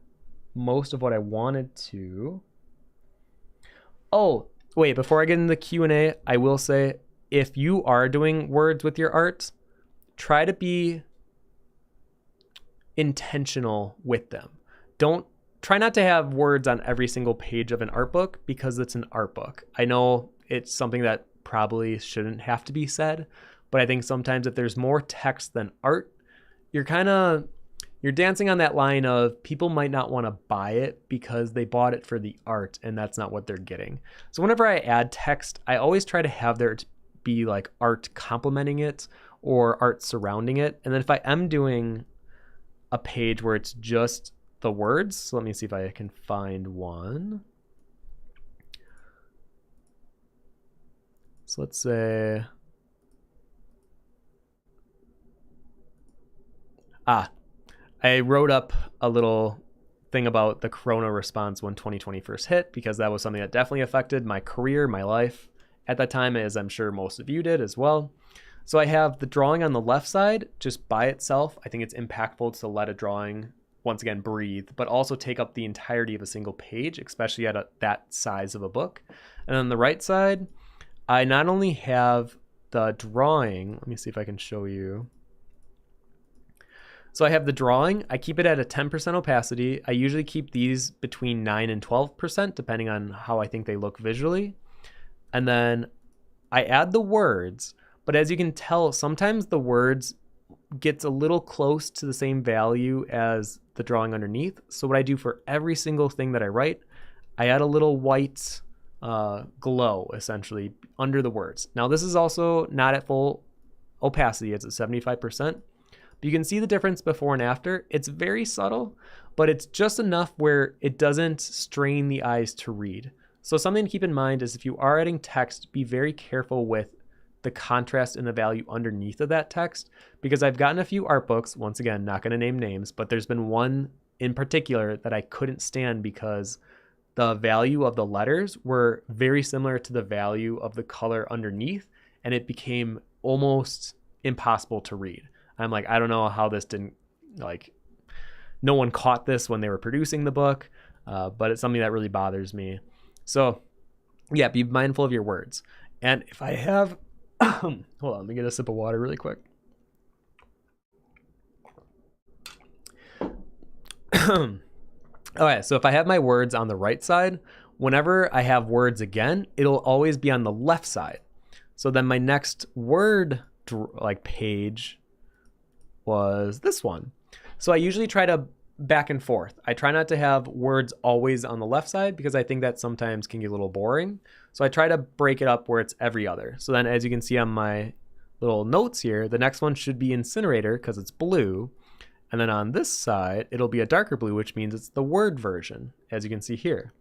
most of what I wanted to. Oh, wait, before I get into the Q&A, I will say, if you are doing words with your art, try to be intentional with them. Try not to have words on every single page of an art book because it's an art book. I know it's something that probably shouldn't have to be said, but I think sometimes if there's more text than art, you're dancing on that line of people might not want to buy it because they bought it for the art and that's not what they're getting. So whenever I add text, I always try to have there to be like art complementing it or art surrounding it. And then if I am doing a page where it's just the words, so let me see if I can find one. So let's say, I wrote up a little thing about the corona response when 2020 first hit, because that was something that definitely affected my career, my life at that time, as I'm sure most of you did as well. So I have the drawing on the left side just by itself. I think it's impactful to let a drawing, once again, breathe, but also take up the entirety of a single page, especially at that size of a book. And on the right side, I not only have the drawing, let me see if I can show you. So I have the drawing, I keep it at a 10% opacity. I usually keep these between 9 and 12%, depending on how I think they look visually. And then I add the words, but as you can tell, sometimes the words gets a little close to the same value as the drawing underneath. So what I do for every single thing that I write, I add a little white glow essentially under the words. Now this is also not at full opacity, it's at 75%. But you can see the difference before and after. It's very subtle, but it's just enough where it doesn't strain the eyes to read. So something to keep in mind is if you are adding text, be very careful with the contrast and the value underneath of that text, because I've gotten a few art books, once again, not going to name names, but there's been one in particular that I couldn't stand because the value of the letters were very similar to the value of the color underneath, and it became almost impossible to read. I'm like, I don't know how this didn't, like, no one caught this when they were producing the book, but it's something that really bothers me. So yeah, be mindful of your words. And if I have, hold on, let me get a sip of water really quick. Okay, so if I have my words on the right side, whenever I have words again, it'll always be on the left side. So then my next word page was this one. So I usually try to back and forth. I try not to have words always on the left side because I think that sometimes can get a little boring. So I try to break it up where it's every other. So then as you can see on my little notes here, the next one should be incinerator because it's blue. And then on this side, it'll be a darker blue, which means it's the word version, as you can see here.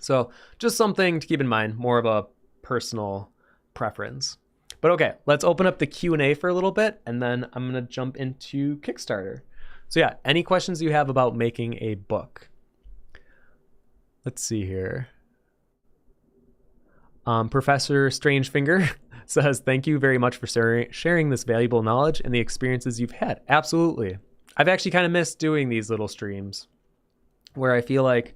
So just something to keep in mind, more of a personal preference. But okay, let's open up the Q&A for a little bit, and then I'm going to jump into Kickstarter. So yeah, any questions you have about making a book? Let's see here. Professor Strangefinger says, thank you very much for sharing this valuable knowledge and the experiences you've had. Absolutely. I've actually kind of missed doing these little streams where I feel like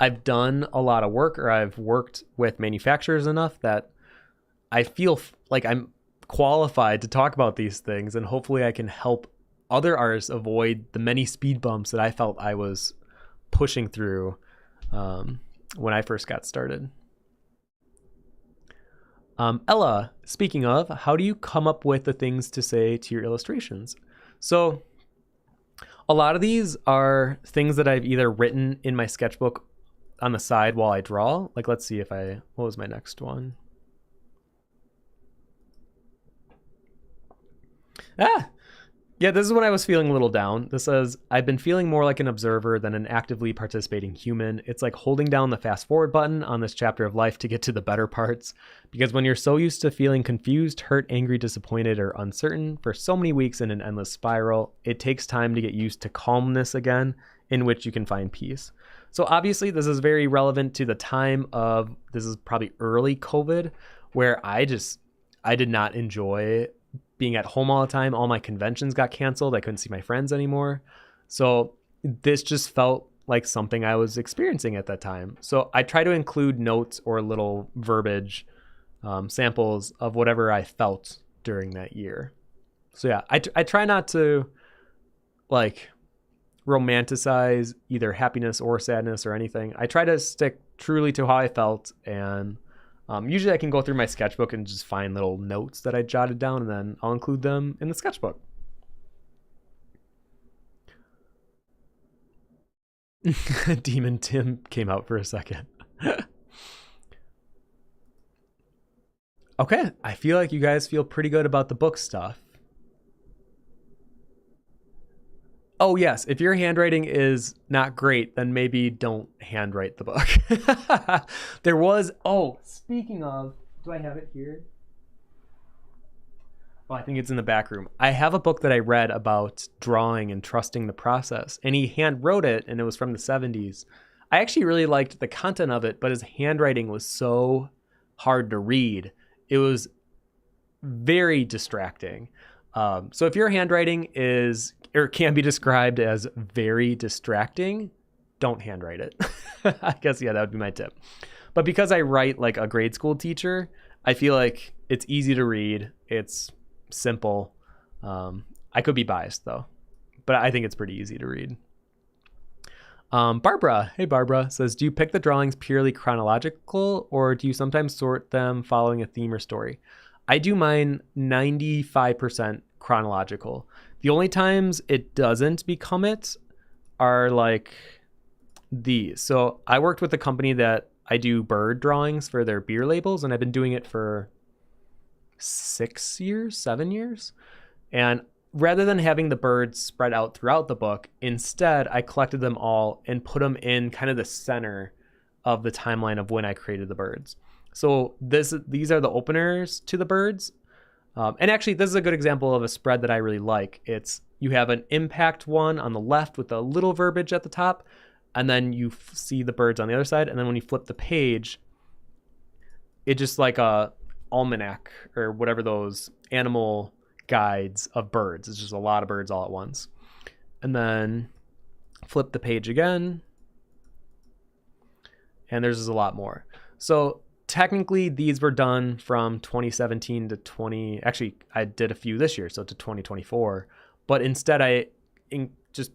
I've done a lot of work, or I've worked with manufacturers enough that I feel like I'm qualified to talk about these things, and hopefully I can help other artists avoid the many speed bumps that I felt I was pushing through when I first got started. Ella, speaking of, how do you come up with the things to say to your illustrations? So a lot of these are things that I've either written in my sketchbook on the side while I draw. Like, let's see if what was my next one? Yeah, this is when I was feeling a little down. This says, I've been feeling more like an observer than an actively participating human. It's like holding down the fast forward button on this chapter of life to get to the better parts. Because when you're so used to feeling confused, hurt, angry, disappointed, or uncertain for so many weeks in an endless spiral, it takes time to get used to calmness again, in which you can find peace. So obviously this is very relevant to the time of, this is probably early COVID, where I did not enjoy being at home all the time. All my conventions got canceled. I couldn't see my friends anymore. So this just felt like something I was experiencing at that time. So I try to include notes or little verbiage, samples of whatever I felt during that year. So yeah, I try not to like romanticize either happiness or sadness or anything. I try to stick truly to how I felt, and usually I can go through my sketchbook and just find little notes that I jotted down, and then I'll include them in the sketchbook. Demon Tim came out for a second. Okay, I feel like you guys feel pretty good about the book stuff. Oh yes, if your handwriting is not great, then maybe don't handwrite the book. There was, speaking of, do I have it here? Oh, I think it's in the back room. I have a book that I read about drawing and trusting the process, and he hand wrote it, and it was from the 70s. I actually really liked the content of it, but his handwriting was so hard to read. It was very distracting. So if your handwriting is, or can be described as very distracting, don't handwrite it. I guess, yeah, that would be my tip. But because I write like a grade school teacher, I feel like it's easy to read. It's simple. I could be biased though, but I think it's pretty easy to read. Barbara, hey Barbara, says, do you pick the drawings purely chronological, or do you sometimes sort them following a theme or story? I do mine 95% chronological. The only times it doesn't become it are like these. So I worked with a company that I do bird drawings for their beer labels, and I've been doing it for 7 years. And rather than having the birds spread out throughout the book, instead I collected them all and put them in kind of the center of the timeline of when I created the birds. So these are the openers to the birds. And actually, this is a good example of a spread that I really like. You have an impact one on the left with a little verbiage at the top, and then you see the birds on the other side. And then when you flip the page, it's just like a almanac or whatever those animal guides of birds. It's just a lot of birds all at once. And then flip the page again, and there's just a lot more. So technically these were done from 2017 to actually I did a few this year, so to 2024, but instead I just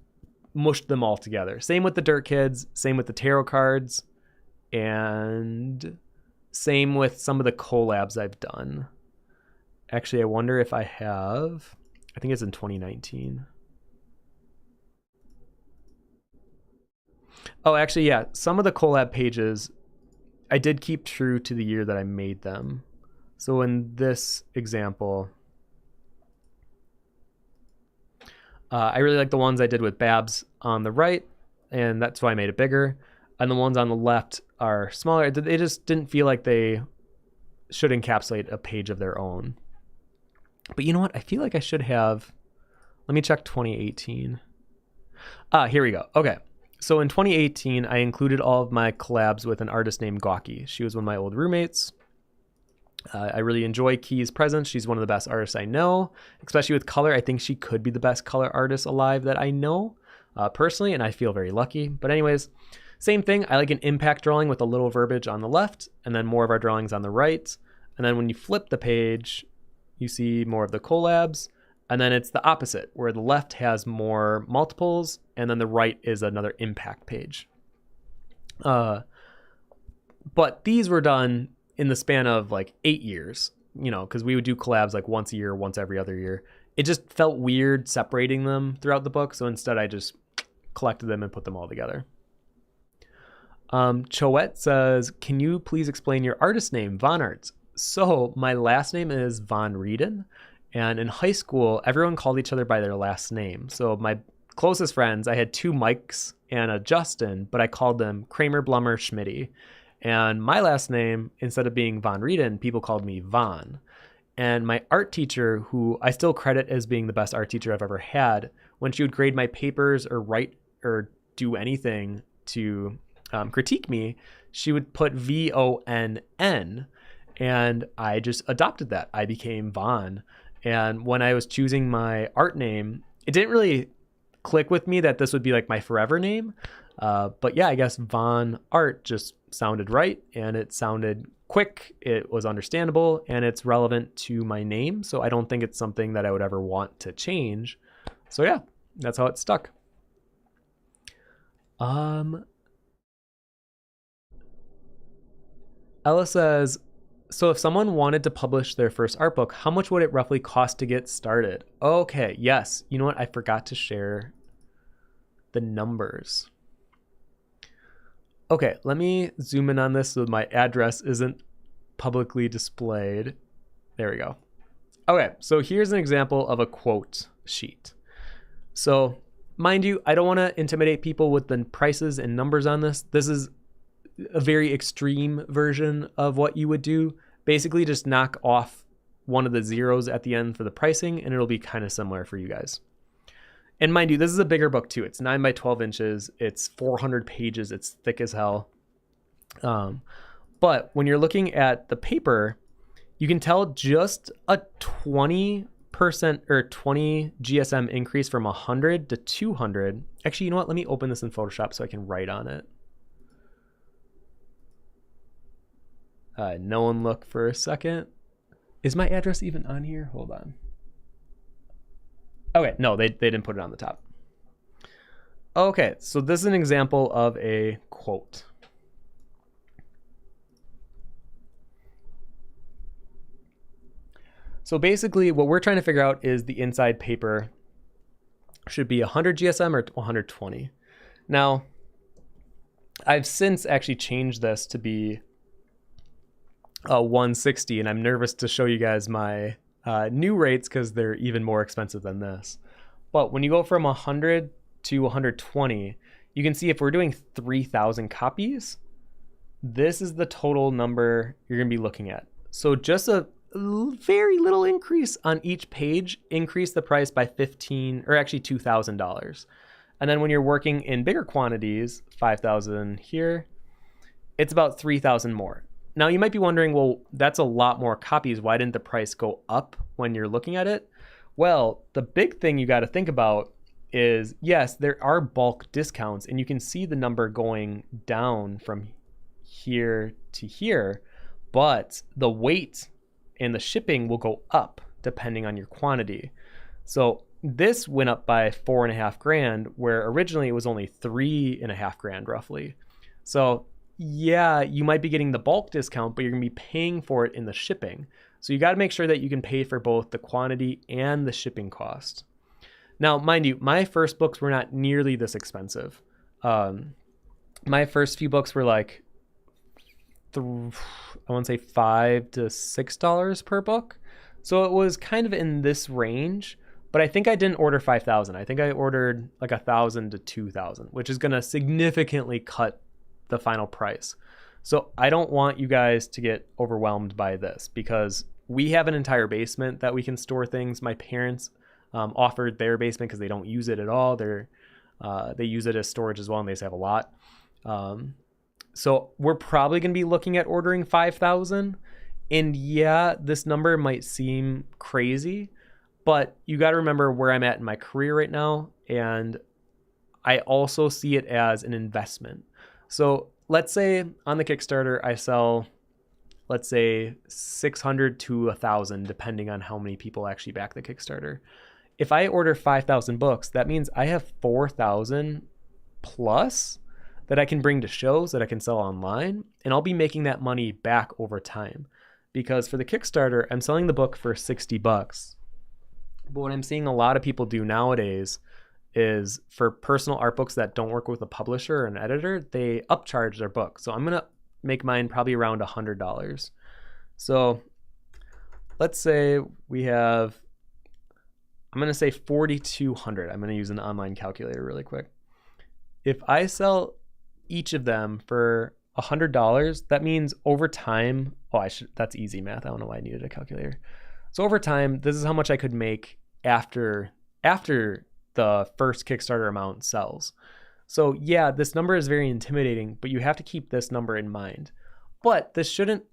mushed them all together. Same with the Dirt Kids, same with the tarot cards, and same with some of the collabs I've done. Actually, I wonder if I think it's in 2019. Oh, actually, yeah, some of the collab pages I did keep true to the year that I made them. So in this example, I really like the ones I did with Babs on the right, and that's why I made it bigger. And the ones on the left are smaller. They just didn't feel like they should encapsulate a page of their own. But you know what? I feel like I should have, let me check 2018. Here we go. Okay. So in 2018, I included all of my collabs with an artist named Gawky. She was one of my old roommates. I really enjoy Key's presence. She's one of the best artists I know, especially with color. I think she could be the best color artist alive that I know personally, and I feel very lucky. But anyways, same thing. I like an impact drawing with a little verbiage on the left, and then more of our drawings on the right. And then when you flip the page, you see more of the collabs. And then it's the opposite, where the left has more multiples, and then the right is another impact page. But these were done in the span of like 8 years, you know, because we would do collabs like once a year, once every other year. It just felt weird separating them throughout the book. So instead I just collected them and put them all together. Choette says, can you please explain your artist name, vonnart? So my last name is von Rueden, and in high school, everyone called each other by their last name. So my closest friends, I had 2 Mikes and a Justin, but I called them Kramer, Blummer, Schmitty. And my last name, instead of being von Rueden, people called me Von. And my art teacher, who I still credit as being the best art teacher I've ever had, when she would grade my papers or write or do anything to critique me, she would put VONN, and I just adopted that. I became Von. And when I was choosing my art name, it didn't really click with me that this would be like my forever name. But yeah, I guess Von Art just sounded right, and it sounded quick, it was understandable, and it's relevant to my name. So I don't think it's something that I would ever want to change. So yeah, that's how it stuck. Ella says, so if someone wanted to publish their first art book, how much would it roughly cost to get started? Okay, yes. You know what? I forgot to share the numbers. Okay, let me zoom in on this so my address isn't publicly displayed. There we go. Okay, so here's an example of a quote sheet. So mind you, I don't want to intimidate people with the prices and numbers on this. This is a very extreme version of what you would do. Basically just knock off one of the zeros at the end for the pricing, and it'll be kind of similar for you guys. And mind you, this is a bigger book too. It's 9 by 12 inches. It's 400 pages. It's thick as hell. But when you're looking at the paper, you can tell just a 20% or 20 GSM increase from 100 to 200. Actually, you know what? Let me open this in Photoshop so I can write on it. No one look for a second. Is my address even on here? Hold on. Okay, no, they didn't put it on the top. Okay, so this is an example of a quote. So basically what we're trying to figure out is the inside paper should be 100 GSM or 120. Now, I've since actually changed this to be 160, and I'm nervous to show you guys my new rates because they're even more expensive than this. But when you go from 100 to 120, you can see if we're doing 3,000 copies, this is the total number you're going to be looking at. So just a very little increase on each page increase the price by $15 or actually $2,000. And then when you're working in bigger quantities, 5,000 here, it's about 3,000 more. Now you might be wondering, well, that's a lot more copies. Why didn't the price go up when you're looking at it? Well, the big thing you got to think about is, yes, there are bulk discounts, and you can see the number going down from here to here, but the weight and the shipping will go up depending on your quantity. So this went up by $4.5 grand, where originally it was only $3.5 grand roughly. So yeah, you might be getting the bulk discount, but you're gonna be paying for it in the shipping. So you gotta make sure that you can pay for both the quantity and the shipping cost. Now, mind you, my first books were not nearly this expensive. My first few books were like, I want to say $5 to $6 per book. So it was kind of in this range, but I think I didn't order 5,000. I think I ordered like 1,000 to 2,000, which is gonna significantly cut the final price. So I don't want you guys to get overwhelmed by this because we have an entire basement that we can store things. My parents offered their basement because they don't use it at all. They use it as storage as well, and they just have a lot. So we're probably going to be looking at ordering 5,000. And yeah, this number might seem crazy, but you got to remember where I'm at in my career right now. And I also see it as an investment. So let's say on the Kickstarter, I sell, let's say 600 to 1,000, depending on how many people actually back the Kickstarter. If I order 5,000 books, that means I have 4,000 plus that I can bring to shows that I can sell online, and I'll be making that money back over time. Because for the Kickstarter, I'm selling the book for $60. But what I'm seeing a lot of people do nowadays is for personal art books that don't work with a publisher or an editor, they upcharge their book. So I'm going to make mine probably around $100. So let's say we have, I'm going to say 4,200. I'm going to use an online calculator really quick. If I sell each of them for $100, that means over time, that's easy math. I don't know why I needed a calculator. So over time, this is how much I could make after the first Kickstarter amount sells. So yeah, this number is very intimidating, but you have to keep this number in mind. But this shouldn't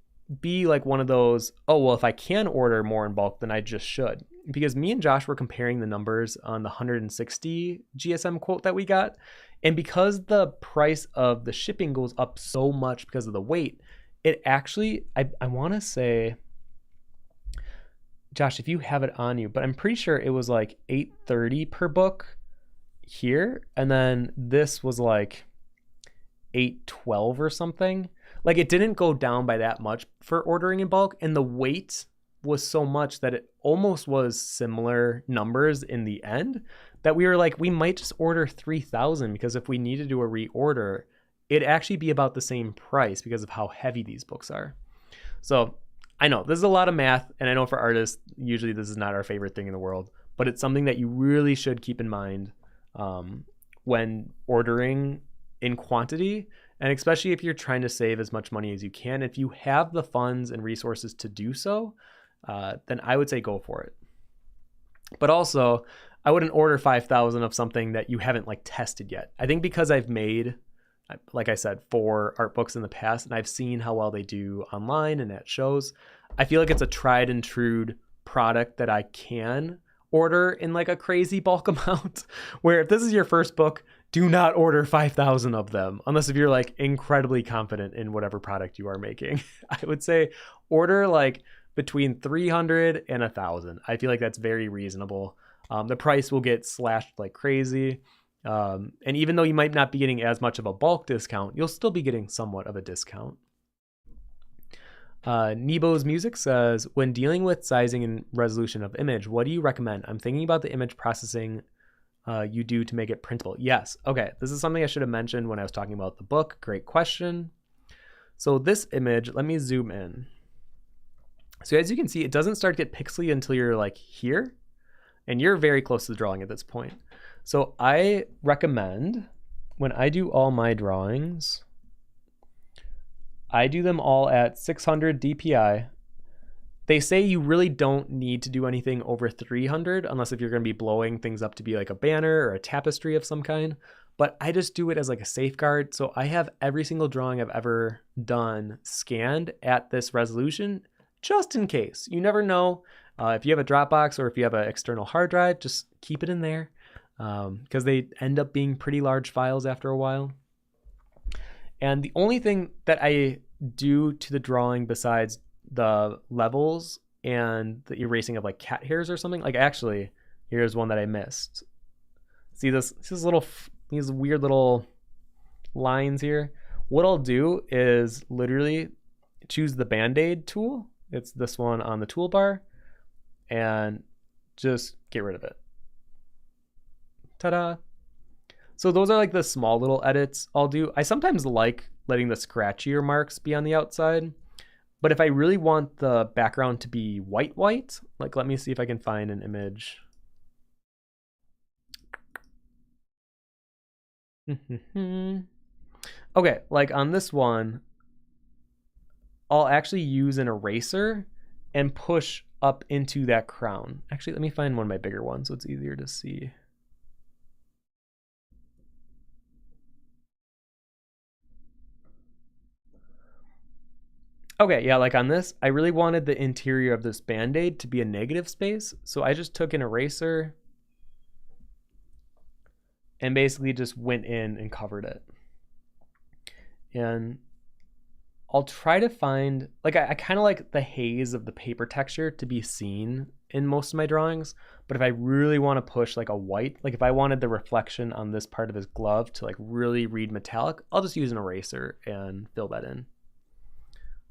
be like one of those, oh, well, if I can order more in bulk, then I just should. Because me and Josh were comparing the numbers on the 160 GSM quote that we got. And because the price of the shipping goes up so much because of the weight, it actually, I want to say, Josh, if you have it on you, but I'm pretty sure it was like $830 per book here. And then this was like $812 or something. Like it didn't go down by that much for ordering in bulk. And the weight was so much that it almost was similar numbers in the end that we were like, we might just order 3,000 because if we need to do a reorder, it'd actually be about the same price because of how heavy these books are. So I know this is a lot of math, and I know for artists, usually this is not our favorite thing in the world, but it's something that you really should keep in mind when ordering in quantity, and especially if you're trying to save as much money as you can. If you have the funds and resources to do so, then I would say go for it. But also, I wouldn't order 5,000 of something that you haven't like tested yet. I think because I've made, like I said, 4 art books in the past, and I've seen how well they do online and at shows, I feel like it's a tried and true product that I can order in like a crazy bulk amount. Where if this is your first book, do not order 5,000 of them, unless if you're like incredibly confident in whatever product you are making. I would say order like between 300 and 1,000. I feel like that's very reasonable. The price will get slashed like crazy. And even though you might not be getting as much of a bulk discount, you'll still be getting somewhat of a discount. Nebo's Music says, when dealing with sizing and resolution of image, what do you recommend? I'm thinking about the image processing you do to make it printable. Yes. Okay. This is something I should have mentioned when I was talking about the book. Great question. So this image, let me zoom in. So as you can see, it doesn't start to get pixely until you're like here, and you're very close to the drawing at this point. So I recommend when I do all my drawings, I do them all at 600 DPI. They say you really don't need to do anything over 300 unless if you're going to be blowing things up to be like a banner or a tapestry of some kind. But I just do it as like a safeguard. So I have every single drawing I've ever done scanned at this resolution, just in case. You never know. If you have a Dropbox or if you have an external hard drive, just keep it in there because they end up being pretty large files after a while. And the only thing that I do to the drawing besides the levels and the erasing of like cat hairs or something, like actually, here's one that I missed. See these weird little lines here? What I'll do is literally choose the Band-Aid tool. It's this one on the toolbar, and just get rid of it. Ta-da. So those are like the small little edits I'll do. I sometimes like letting the scratchier marks be on the outside, but if I really want the background to be white, like let me see if I can find an image. Okay, like on this one, I'll actually use an eraser and push up into that crown. Actually, let me find one of my bigger ones so it's easier to see. Okay, yeah, like on this, I really wanted the interior of this Band-Aid to be a negative space. So I just took an eraser and basically just went in and covered it. And I'll try to find, like I kind of like the haze of the paper texture to be seen in most of my drawings. But if I really want to push like a white, like if I wanted the reflection on this part of his glove to like really read metallic, I'll just use an eraser and fill that in.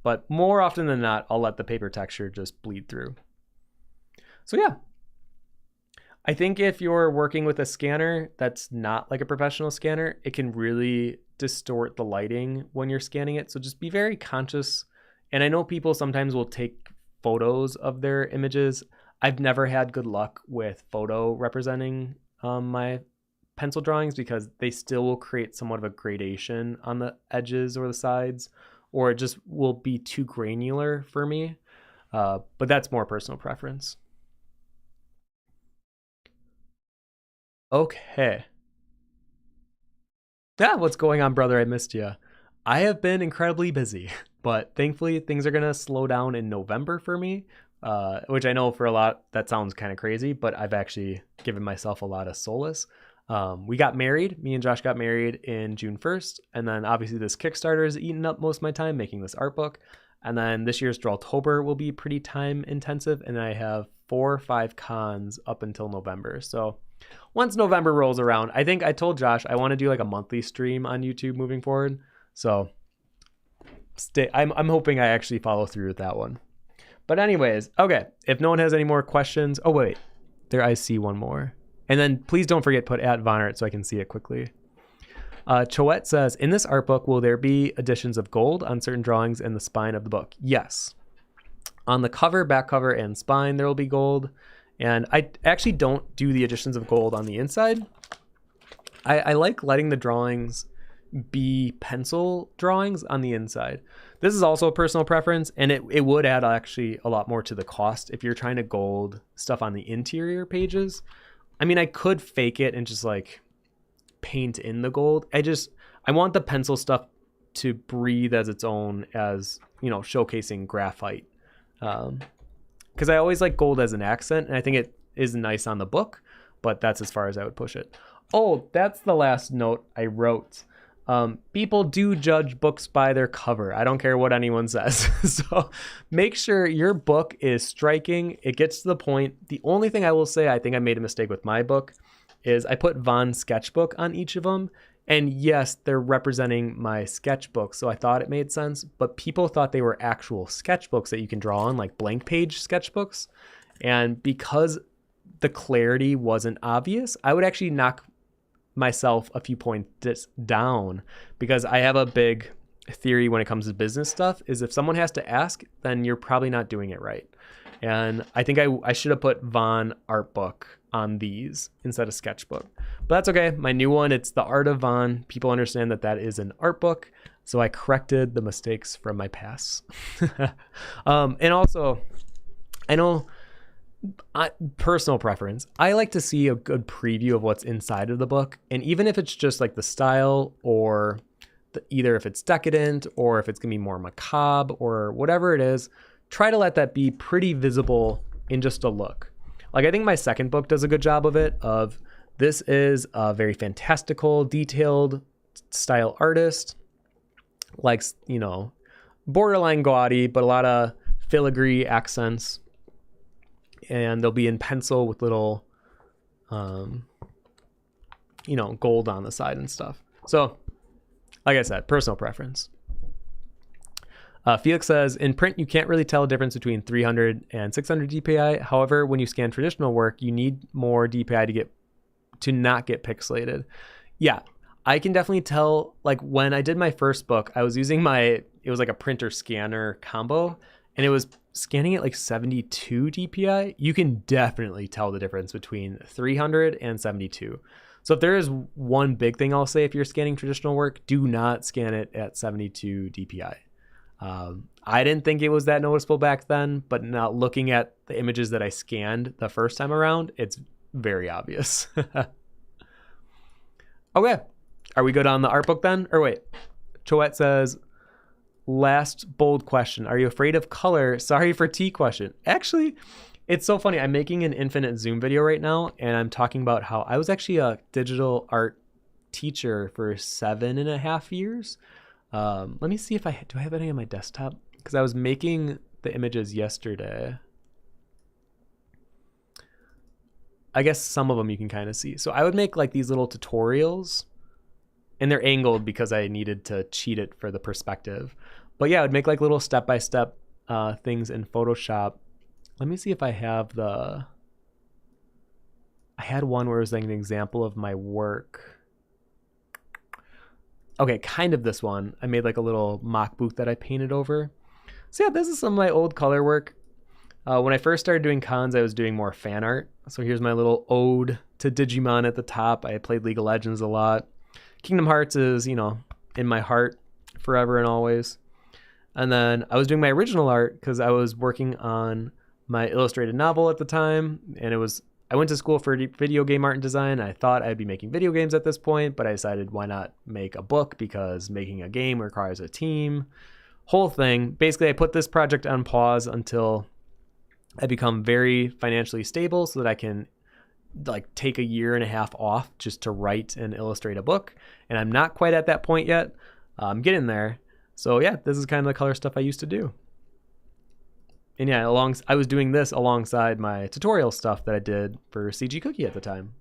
But more often than not, I'll let the paper texture just bleed through. So yeah, I think if you're working with a scanner that's not like a professional scanner, it can really distort the lighting when you're scanning it. So just be very conscious. And I know people sometimes will take photos of their images. I've never had good luck with photo representing my pencil drawings because they still will create somewhat of a gradation on the edges or the sides, or it just will be too granular for me. But that's more personal preference. Okay. Yeah, what's going on, brother? I missed you. I have been incredibly busy, but thankfully things are going to slow down in November for me, which I know for a lot, that sounds kind of crazy, but I've actually given myself a lot of solace. We got married. Me and Josh got married in June 1st. And then obviously this Kickstarter has eaten up most of my time making this art book. And then this year's Drawtober will be pretty time intensive. And I have 4 or 5 cons up until November. So once November rolls around, I think I told Josh I want to do like a monthly stream on YouTube moving forward. So I'm hoping I actually follow through with that one. But anyways, okay. If no one has any more questions, oh wait, there I see one more. And then please don't forget put @vonnart so I can see it quickly. Choette says, in this art book, will there be additions of gold on certain drawings in the spine of the book? Yes. On the cover, back cover, and spine, there will be gold. And I actually don't do the additions of gold on the inside. I like letting the drawings be pencil drawings on the inside. This is also a personal preference, and it would add actually a lot more to the cost if you're trying to gold stuff on the interior pages. I mean, I could fake it and just like paint in the gold. I want the pencil stuff to breathe as its own, as, you know, showcasing graphite. Because I always like gold as an accent, and I think it is nice on the book, but that's as far as I would push it. Oh, that's the last note I wrote. People do judge books by their cover. I don't care what anyone says. So make sure your book is striking. It gets to the point. The only thing I will say, I think I made a mistake with my book, is I put Von Sketchbook on each of them. And yes, they're representing my sketchbook, so I thought it made sense, but people thought they were actual sketchbooks that you can draw on, like blank page sketchbooks. And because the clarity wasn't obvious, I would actually knock myself a few points down, because I have a big theory when it comes to business stuff is if someone has to ask, then you're probably not doing it right. And I think I should have put Von Artbook on these instead of Sketchbook. But that's okay. My new one, it's the Art of Von. People understand that that is an art book. So I corrected the mistakes from my past. And also, I know, personal preference, I like to see a good preview of what's inside of the book. And even if it's just like the style, or either if it's decadent or if it's gonna be more macabre or whatever it is, try to let that be pretty visible in just a look. Like I think my second book does a good job of it, of this is a very fantastical, detailed style artist, like, you know, borderline gaudy, but a lot of filigree accents. And they'll be in pencil with little, you know, gold on the side and stuff. So, like I said, personal preference. Felix says, in print, you can't really tell the difference between 300 and 600 DPI. However, when you scan traditional work, you need more DPI to not get pixelated. Yeah, I can definitely tell. Like when I did my first book, I was using it was like a printer scanner combo, and it was scanning at like 72 DPI. You can definitely tell the difference between 300 and 72. So if there is one big thing I'll say, if you're scanning traditional work, do not scan it at 72 DPI. I didn't think it was that noticeable back then, but now looking at the images that I scanned the first time around, it's very obvious. Okay, are we good on the art book then? Or wait, Choette says, last bold question. Are you afraid of color? Sorry for T question. Actually, it's so funny. I'm making an infinite zoom video right now, and I'm talking about how I was actually a digital art teacher for 7.5 years. Let me see if do I have any on my desktop? Because I was making the images yesterday. I guess some of them you can kind of see. So I would make like these little tutorials, and they're angled because I needed to cheat it for the perspective. But yeah, I would make like little step-by-step things in Photoshop. Let me see if I have I had one where it was like an example of my work. Okay, kind of this one. I made like a little mock booth that I painted over. So yeah, this is some of my old color work. When I first started doing cons, I was doing more fan art. So here's my little ode to Digimon at the top. I played League of Legends a lot. Kingdom Hearts is, you know, in my heart forever and always. And then I was doing my original art because I was working on my illustrated novel at the time. And I went to school for video game art and design. I thought I'd be making video games at this point, but I decided why not make a book, because making a game requires a team. Whole thing. Basically, I put this project on pause until I become very financially stable so that I can like take 1.5 years off just to write and illustrate a book. And I'm not quite at that point yet. I'm getting there. So yeah, this is kind of the color stuff I used to do. And yeah, I was doing this alongside my tutorial stuff that I did for CG Cookie at the time.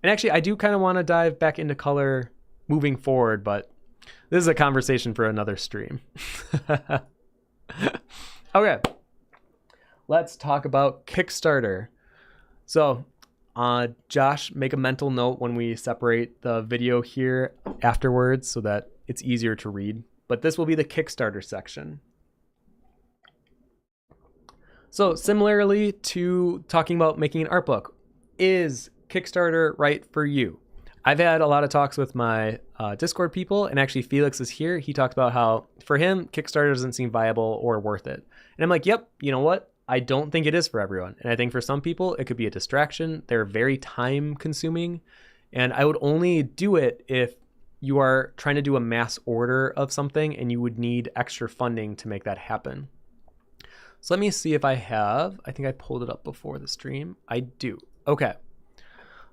And actually, I do kind of want to dive back into color moving forward, but this is a conversation for another stream. Okay, let's talk about Kickstarter. So, Josh, make a mental note when we separate the video here afterwards so that it's easier to read. But this will be the Kickstarter section. So similarly to talking about making an art book, is Kickstarter right for you? I've had a lot of talks with my Discord people, and actually Felix is here. He talks about how for him, Kickstarter doesn't seem viable or worth it. And I'm like, yep, you know what? I don't think it is for everyone. And I think for some people, it could be a distraction. They're very time consuming. And I would only do it if you are trying to do a mass order of something and you would need extra funding to make that happen. So let me see if I think I pulled it up before the stream. I do. Okay.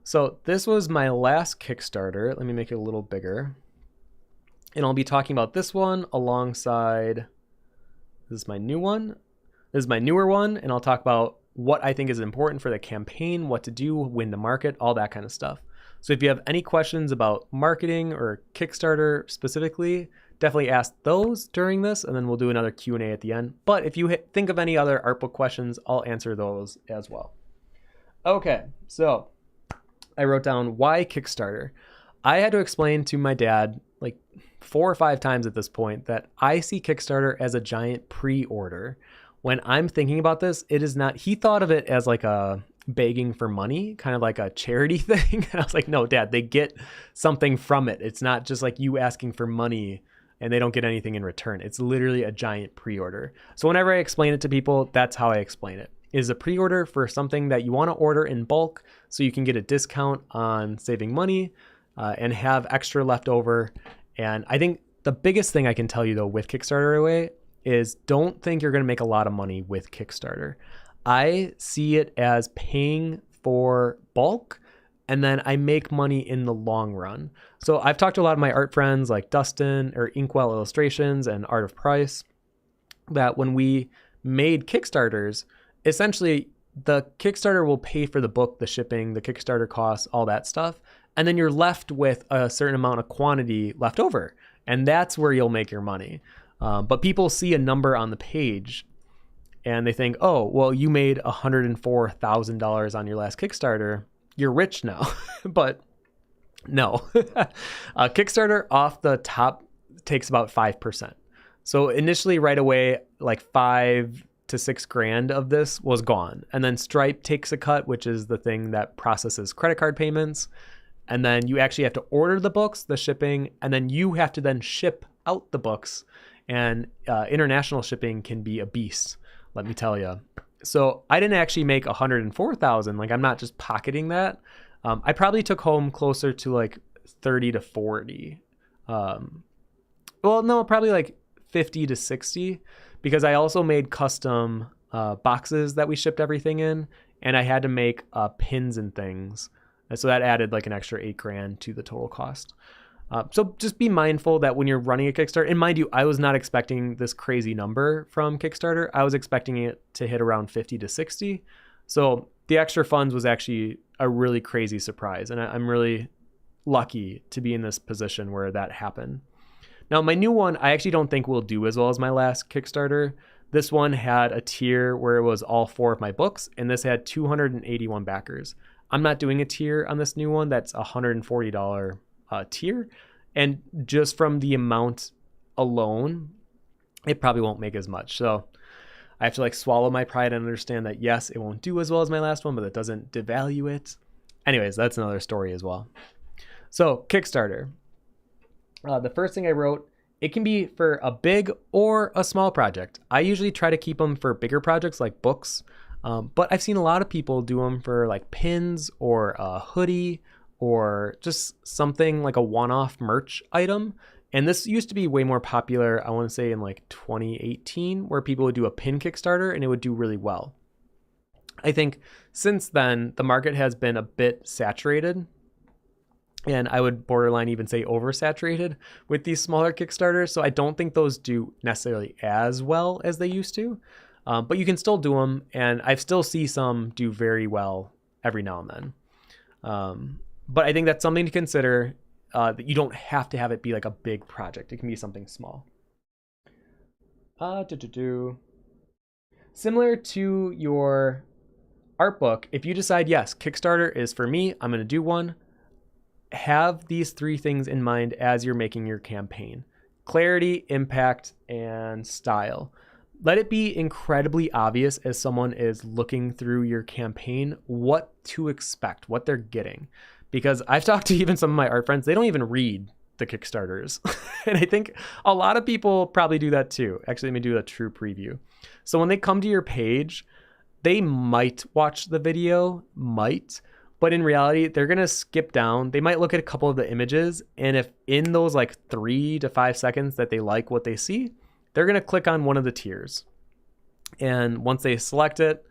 So this was my last Kickstarter. Let me make it a little bigger. And I'll be talking about this one alongside, this is my new one. This is my newer one. And I'll talk about what I think is important for the campaign, what to do, when to market, all that kind of stuff. So if you have any questions about marketing or Kickstarter specifically, definitely ask those during this, and then we'll do another Q&A at the end. But if you think of any other art book questions, I'll answer those as well. Okay, so I wrote down why Kickstarter. I had to explain to my dad like 4 or 5 times at this point that I see Kickstarter as a giant pre-order. When I'm thinking about this, it is not, he thought of it as like a begging for money, kind of like a charity thing. And I was like, no, Dad, they get something from it. It's not just like you asking for money and they don't get anything in return. It's literally a giant pre-order. So whenever I explain it to people, that's how I explain it. It is a pre-order for something that you want to order in bulk so you can get a discount on saving money and have extra left over. And I think the biggest thing I can tell you though with Kickstarter away is don't think you're going to make a lot of money with Kickstarter. I see it as paying for bulk, and then I make money in the long run. So I've talked to a lot of my art friends like Dustin or Inkwell Illustrations and Art of Price, that when we made Kickstarters, essentially the Kickstarter will pay for the book, the shipping, the Kickstarter costs, all that stuff. And then you're left with a certain amount of quantity left over. And that's where you'll make your money. But people see a number on the page and they think, oh, well, you made $104,000 on your last Kickstarter. You're rich now. But no. Kickstarter off the top takes about 5%. So initially right away, like 5 to 6 grand of this was gone. And then Stripe takes a cut, which is the thing that processes credit card payments. And then you actually have to order the books, the shipping, and then you have to then ship out the books. And international shipping can be a beast, let me tell you. So I didn't actually make 104,000. Like I'm not just pocketing that. I probably took home closer to like 30 to 40. Well, no, probably like 50 to 60, because I also made custom boxes that we shipped everything in, and I had to make pins and things. And so that added like an extra 8 grand to the total cost. So just be mindful that when you're running a Kickstarter, and mind you, I was not expecting this crazy number from Kickstarter. I was expecting it to hit around 50 to 60. So the extra funds was actually a really crazy surprise. And I'm really lucky to be in this position where that happened. Now, my new one, I actually don't think will do as well as my last Kickstarter. This one had a tier where it was all 4 of my books, and this had 281 backers. I'm not doing a tier on this new one. That's a $140 tier. And just from the amount alone, it probably won't make as much. So I have to like swallow my pride and understand that, yes, it won't do as well as my last one, but that doesn't devalue it. Anyways, that's another story as well. So Kickstarter. The first thing I wrote, it can be for a big or a small project. I usually try to keep them for bigger projects like books, but I've seen a lot of people do them for like pins or a hoodie or just something like a one-off merch item. And this used to be way more popular, I want to say in like 2018, where people would do a pin Kickstarter and it would do really well. I think since then, the market has been a bit saturated. And I would borderline even say oversaturated with these smaller Kickstarters. So I don't think those do necessarily as well as they used to. But you can still do them. And I still see some do very well every now and then. But I think that's something to consider, that you don't have to have it be like a big project. It can be something small. Similar to your art book, if you decide, yes, Kickstarter is for me, I'm going to do one. Have these 3 things in mind as you're making your campaign: clarity, impact, and style. Let it be incredibly obvious as someone is looking through your campaign what to expect, what they're getting. Because I've talked to even some of my art friends, they don't even read the Kickstarters. And I think a lot of people probably do that too. Actually, let me do a true preview. So when they come to your page, they might watch the video, but in reality, they're going to skip down. They might look at a couple of the images. And if in those like 3 to 5 seconds that they like what they see, they're going to click on one of the tiers. And once they select it,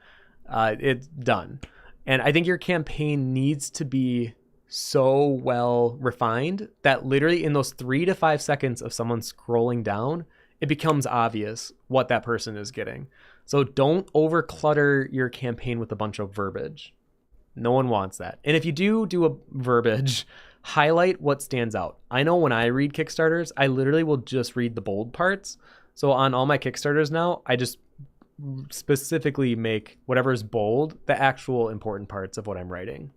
it's done. And I think your campaign needs to be so well refined that literally in those 3 to 5 seconds of someone scrolling down, it becomes obvious what that person is getting. So don't overclutter your campaign with a bunch of verbiage. No one wants that. And if you do a verbiage, highlight what stands out. I know when I read Kickstarters, I literally will just read the bold parts. So on all my Kickstarters now, I just specifically make whatever is bold the actual important parts of what I'm writing.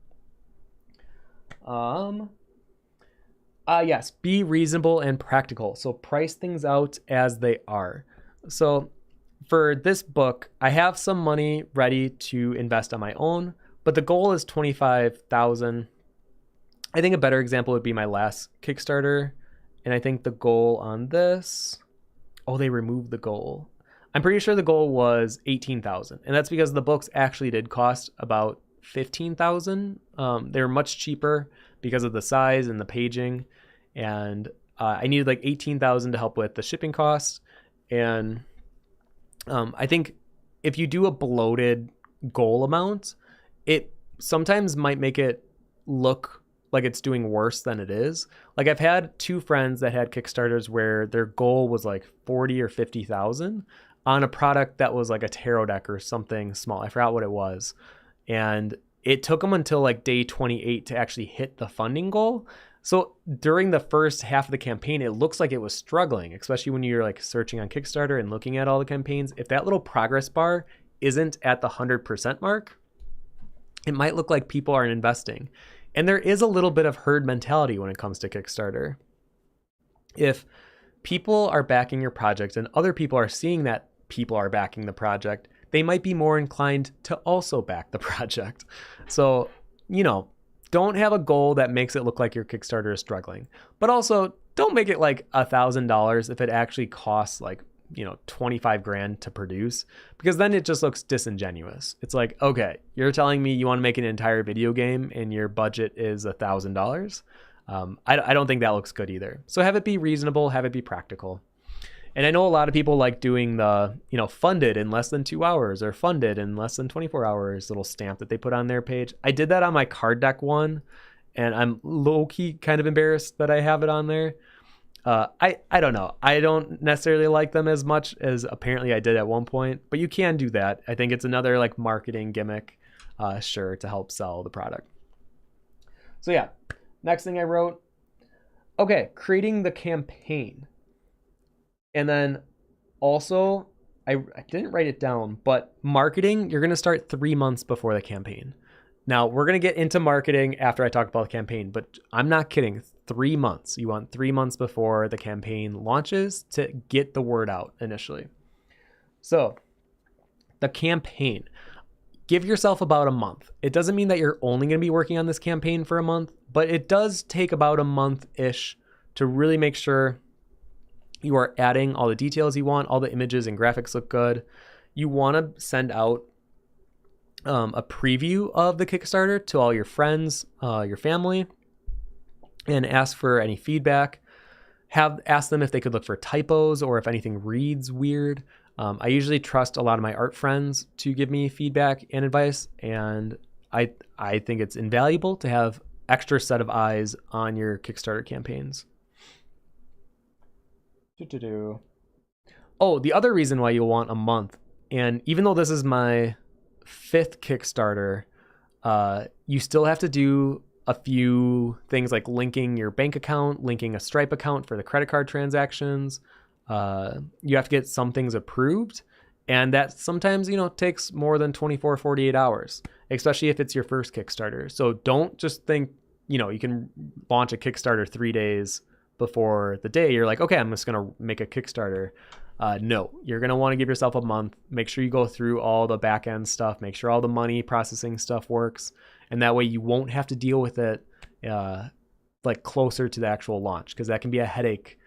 Yes, be reasonable and practical. So price things out as they are. So for this book, I have some money ready to invest on my own, but the goal is $25,000. I think a better example would be my last Kickstarter. And I think the goal on this, they removed the goal. I'm pretty sure the goal was $18,000. And that's because the books actually did cost about $15,000. They were much cheaper because of the size and the paging. And I needed like $18,000 to help with the shipping costs. And I think if you do a bloated goal amount, it sometimes might make it look like it's doing worse than it is. Like I've had 2 friends that had Kickstarters where their goal was like 40 or 50,000 on a product that was like a tarot deck or something small. I forgot what it was. And it took them until like day 28 to actually hit the funding goal. So during the first half of the campaign, it looks like it was struggling, especially when you're like searching on Kickstarter and looking at all the campaigns. If that little progress bar isn't at the 100% mark, it might look like people aren't investing. And there is a little bit of herd mentality when it comes to Kickstarter. If people are backing your project and other people are seeing that people are backing the project, they might be more inclined to also back the project. So, don't have a goal that makes it look like your Kickstarter is struggling. But also, don't make it like $1,000 if it actually costs like, 25 grand to produce, because then it just looks disingenuous. It's like, okay, you're telling me you want to make an entire video game and your budget is $1,000. I don't think that looks good either. So have it be reasonable, have it be practical. And I know a lot of people like doing the, funded in less than 2 hours or funded in less than 24 hours little stamp that they put on their page. I did that on my card deck one, and I'm low-key kind of embarrassed that I have it on there. I don't know. I don't necessarily like them as much as apparently I did at one point, but you can do that. I think it's another like marketing gimmick. sure to help sell the product. So yeah, next thing I wrote, okay, creating the campaign. And then also, I didn't write it down, but marketing, you're going to start 3 months before the campaign. Now, we're going to get into marketing after I talk about the campaign, but I'm not kidding. 3 months. You want 3 months before the campaign launches to get the word out initially. So, the campaign. Give yourself about a month. It doesn't mean that you're only going to be working on this campaign for a month, but it does take about a month-ish to really make sure you are adding all the details you want, all the images and graphics look good. You want to send out a preview of the Kickstarter to all your friends, your family, and ask for any feedback. Ask them if they could look for typos or if anything reads weird. I usually trust a lot of my art friends to give me feedback and advice, and I think it's invaluable to have extra set of eyes on your Kickstarter campaigns. Oh, the other reason why you'll want a month, and even though this is my 5th Kickstarter, you still have to do a few things like linking your bank account, linking a Stripe account for the credit card transactions. You have to get some things approved, and that sometimes, takes more than 24, 48 hours, especially if it's your first Kickstarter. So don't just think, you can launch a Kickstarter 3 days before the day. You're like, okay, I'm just going to make a Kickstarter. No, you're going to want to give yourself a month. Make sure you go through all the back end stuff, make sure all the money processing stuff works. And that way you won't have to deal with it like closer to the actual launch, because that can be a headache.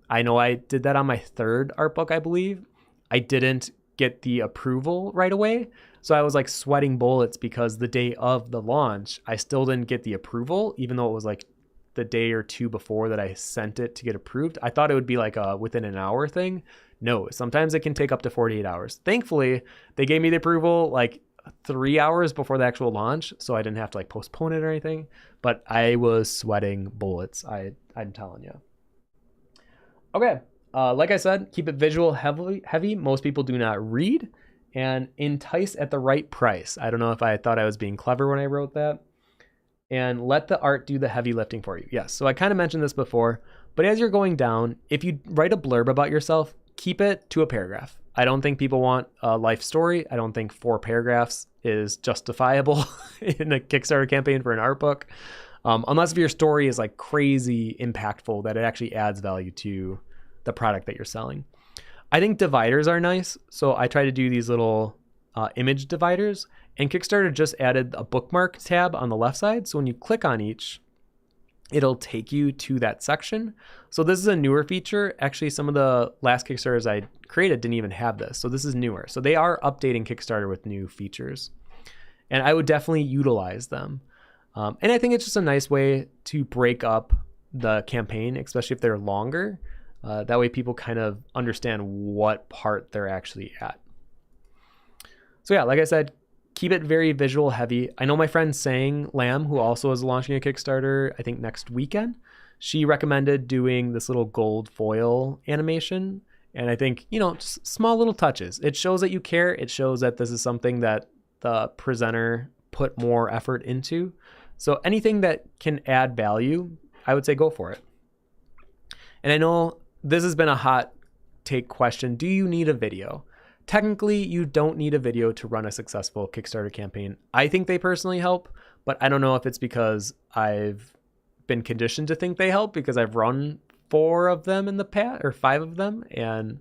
I know I did that on my 3rd art book, I believe. I didn't get the approval right away. So I was like sweating bullets because the day of the launch, I still didn't get the approval, even though it was like the day or two before that I sent it to get approved. I thought it would be like a within an hour thing. No, sometimes it can take up to 48 hours. Thankfully, they gave me the approval like 3 hours before the actual launch, so I didn't have to like postpone it or anything. But I was sweating bullets. I'm telling you. Okay, like I said, keep it visual heavy. Most people do not read, and entice at the right price. I don't know if I thought I was being clever when I wrote that. And let the art do the heavy lifting for you. Yes, so I kind of mentioned this before, but as you're going down, if you write a blurb about yourself, keep it to a paragraph. I don't think people want a life story. I don't think 4 paragraphs is justifiable in a Kickstarter campaign for an art book. Unless if your story is like crazy impactful that it actually adds value to the product that you're selling. I think dividers are nice. So I try to do these little image dividers, and Kickstarter just added a bookmark tab on the left side. So when you click on each, it'll take you to that section. So this is a newer feature. Actually, some of the last Kickstarters I created didn't even have this. So this is newer. So they are updating Kickstarter with new features, and I would definitely utilize them. And I think it's just a nice way to break up the campaign, especially if they're longer. That way people kind of understand what part they're actually at. So yeah, like I said, keep it very visual heavy. I know my friend Sang Lam, who also is launching a Kickstarter, I think next weekend, she recommended doing this little gold foil animation. And I think, just small little touches. It shows that you care. It shows that this is something that the presenter put more effort into. So anything that can add value, I would say go for it. And I know this has been a hot take question. Do you need a video? Technically, you don't need a video to run a successful Kickstarter campaign. I think they personally help, but I don't know if it's because I've been conditioned to think they help because I've run 4 of them in the past, or 5 of them, and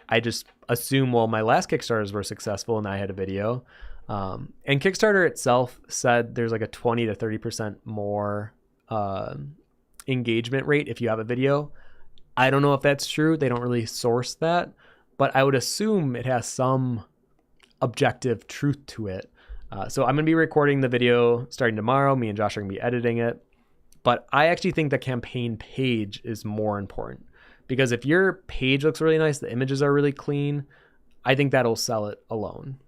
I just assume, well, my last Kickstarters were successful and I had a video. And Kickstarter itself said there's like a 20 to 30% more engagement rate if you have a video. I don't know if that's true. They don't really source that, but I would assume it has some objective truth to it. So I'm going to be recording the video starting tomorrow. Me and Josh are going to be editing it. But I actually think the campaign page is more important, because if your page looks really nice, the images are really clean, I think that'll sell it alone.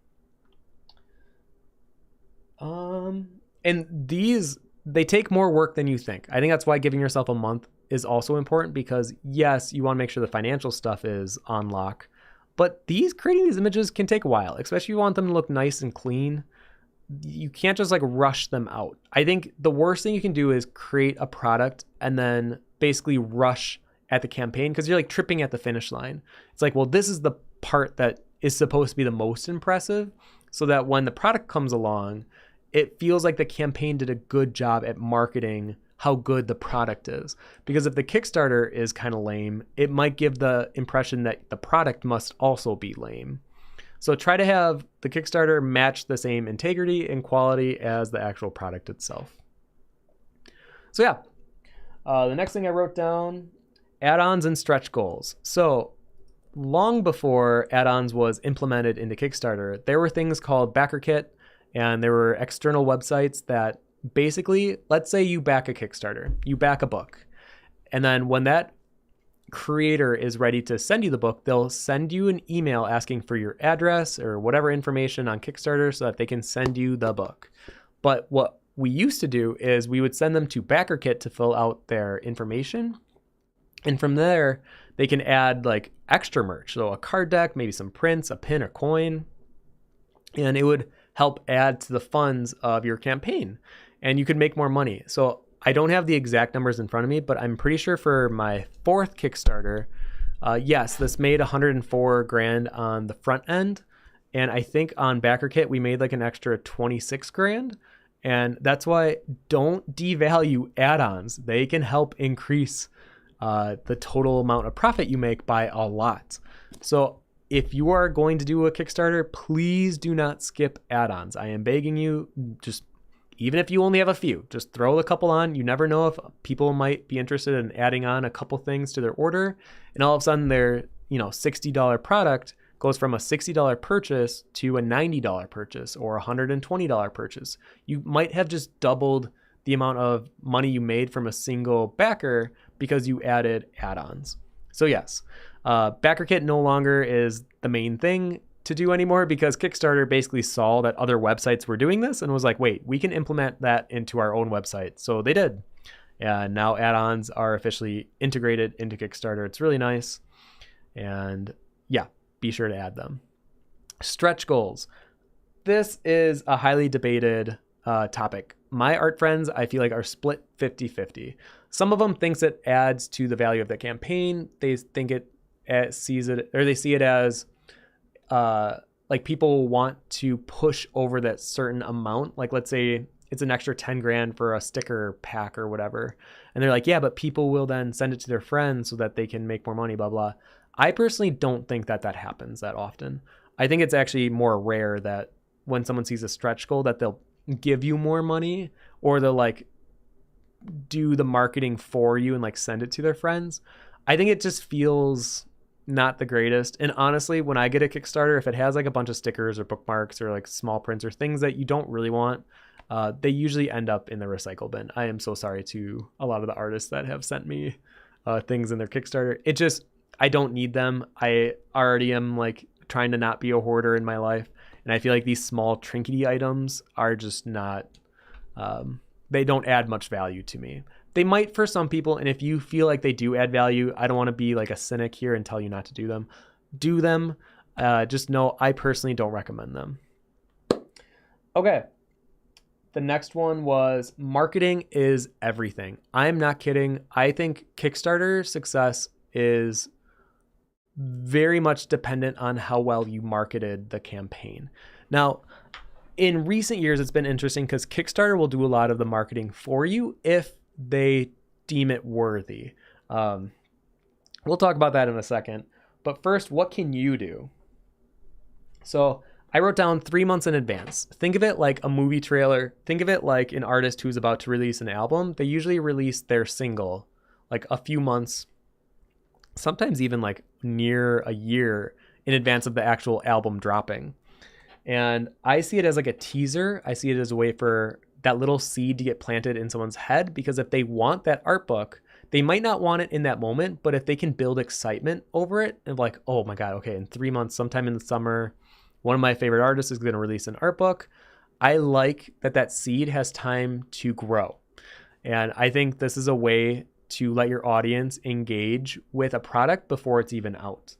And these, they take more work than you think. I think that's why giving yourself a month is also important, because yes, you want to make sure the financial stuff is on lock, but creating these images can take a while, especially if you want them to look nice and clean. you can't just like rush them out. I think the worst thing you can do is create a product and then basically rush at the campaign, because you're like tripping at the finish line. It's like, well, this is the part that is supposed to be the most impressive, so that when the product comes along, it feels like the campaign did a good job at marketing how good the product is. Because if the Kickstarter is kind of lame, it might give the impression that the product must also be lame. So try to have the Kickstarter match the same integrity and quality as the actual product itself. So yeah, the next thing I wrote down, add-ons and stretch goals. So long before add-ons was implemented into Kickstarter, there were things called BackerKit, and there were external websites that basically, let's say you back a Kickstarter, you back a book, and then when that creator is ready to send you the book, they'll send you an email asking for your address or whatever information on Kickstarter so that they can send you the book. But what we used to do is we would send them to BackerKit to fill out their information, and from there they can add like extra merch, so a card deck, maybe some prints, a pin or coin, and it would help add to the funds of your campaign, and you could make more money. So I don't have the exact numbers in front of me, but I'm pretty sure for my 4th Kickstarter, yes, this made 104 grand on the front end. And I think on BackerKit, we made like an extra 26 grand. And that's why don't devalue add-ons. They can help increase the total amount of profit you make by a lot. So if you are going to do a Kickstarter, please do not skip add-ons. I am begging you, just even if you only have a few, just throw a couple on. You never know if people might be interested in adding on a couple things to their order, and all of a sudden their $60 product goes from a $60 purchase to a $90 purchase or a $120 purchase. You might have just doubled the amount of money you made from a single backer because you added add-ons. So yes, BackerKit no longer is the main thing to do anymore, because Kickstarter basically saw that other websites were doing this and was like, wait, we can implement that into our own website. So they did. And now add-ons are officially integrated into Kickstarter. It's really nice. And yeah, be sure to add them. Stretch goals. This is a highly debated topic. My art friends, I feel like, are split 50-50. Some of them thinks it adds to the value of the campaign. They think they see it as like people want to push over that certain amount. Like let's say it's an extra 10 grand for a sticker pack or whatever. And they're like, yeah, but people will then send it to their friends so that they can make more money, blah, blah. I personally don't think that happens that often. I think it's actually more rare that when someone sees a stretch goal that they'll give you more money, or they'll like do the marketing for you and like send it to their friends. I think it just feels not the greatest. And honestly, when I get a Kickstarter, if it has like a bunch of stickers or bookmarks or like small prints or things that you don't really want, they usually end up in the recycle bin. I am so sorry to a lot of the artists that have sent me things in their Kickstarter. I don't need them. I already am like trying to not be a hoarder in my life. And I feel like these small trinkety items are just not, they don't add much value to me. They might for some people, and if you feel like they do add value, I don't want to be like a cynic here and tell you not to do them. Do them. Just know I personally don't recommend them. Okay. The next one was marketing is everything. I'm not kidding. I think Kickstarter success is very much dependent on how well you marketed the campaign. Now, in recent years, it's been interesting because Kickstarter will do a lot of the marketing for you if they deem it worthy. We'll talk about that in a second. But first, what can you do? So I wrote down 3 months in advance. Think of it like a movie trailer. Think of it like an artist who's about to release an album. They usually release their single like a few months, sometimes even like near a year in advance of the actual album dropping. And I see it as like a teaser. I see it as a way for that little seed to get planted in someone's head, because if they want that art book, they might not want it in that moment, but if they can build excitement over it and like, oh my God, okay, in 3 months, sometime in the summer, one of my favorite artists is going to release an art book. I like that seed has time to grow. And I think this is a way to let your audience engage with a product before it's even out.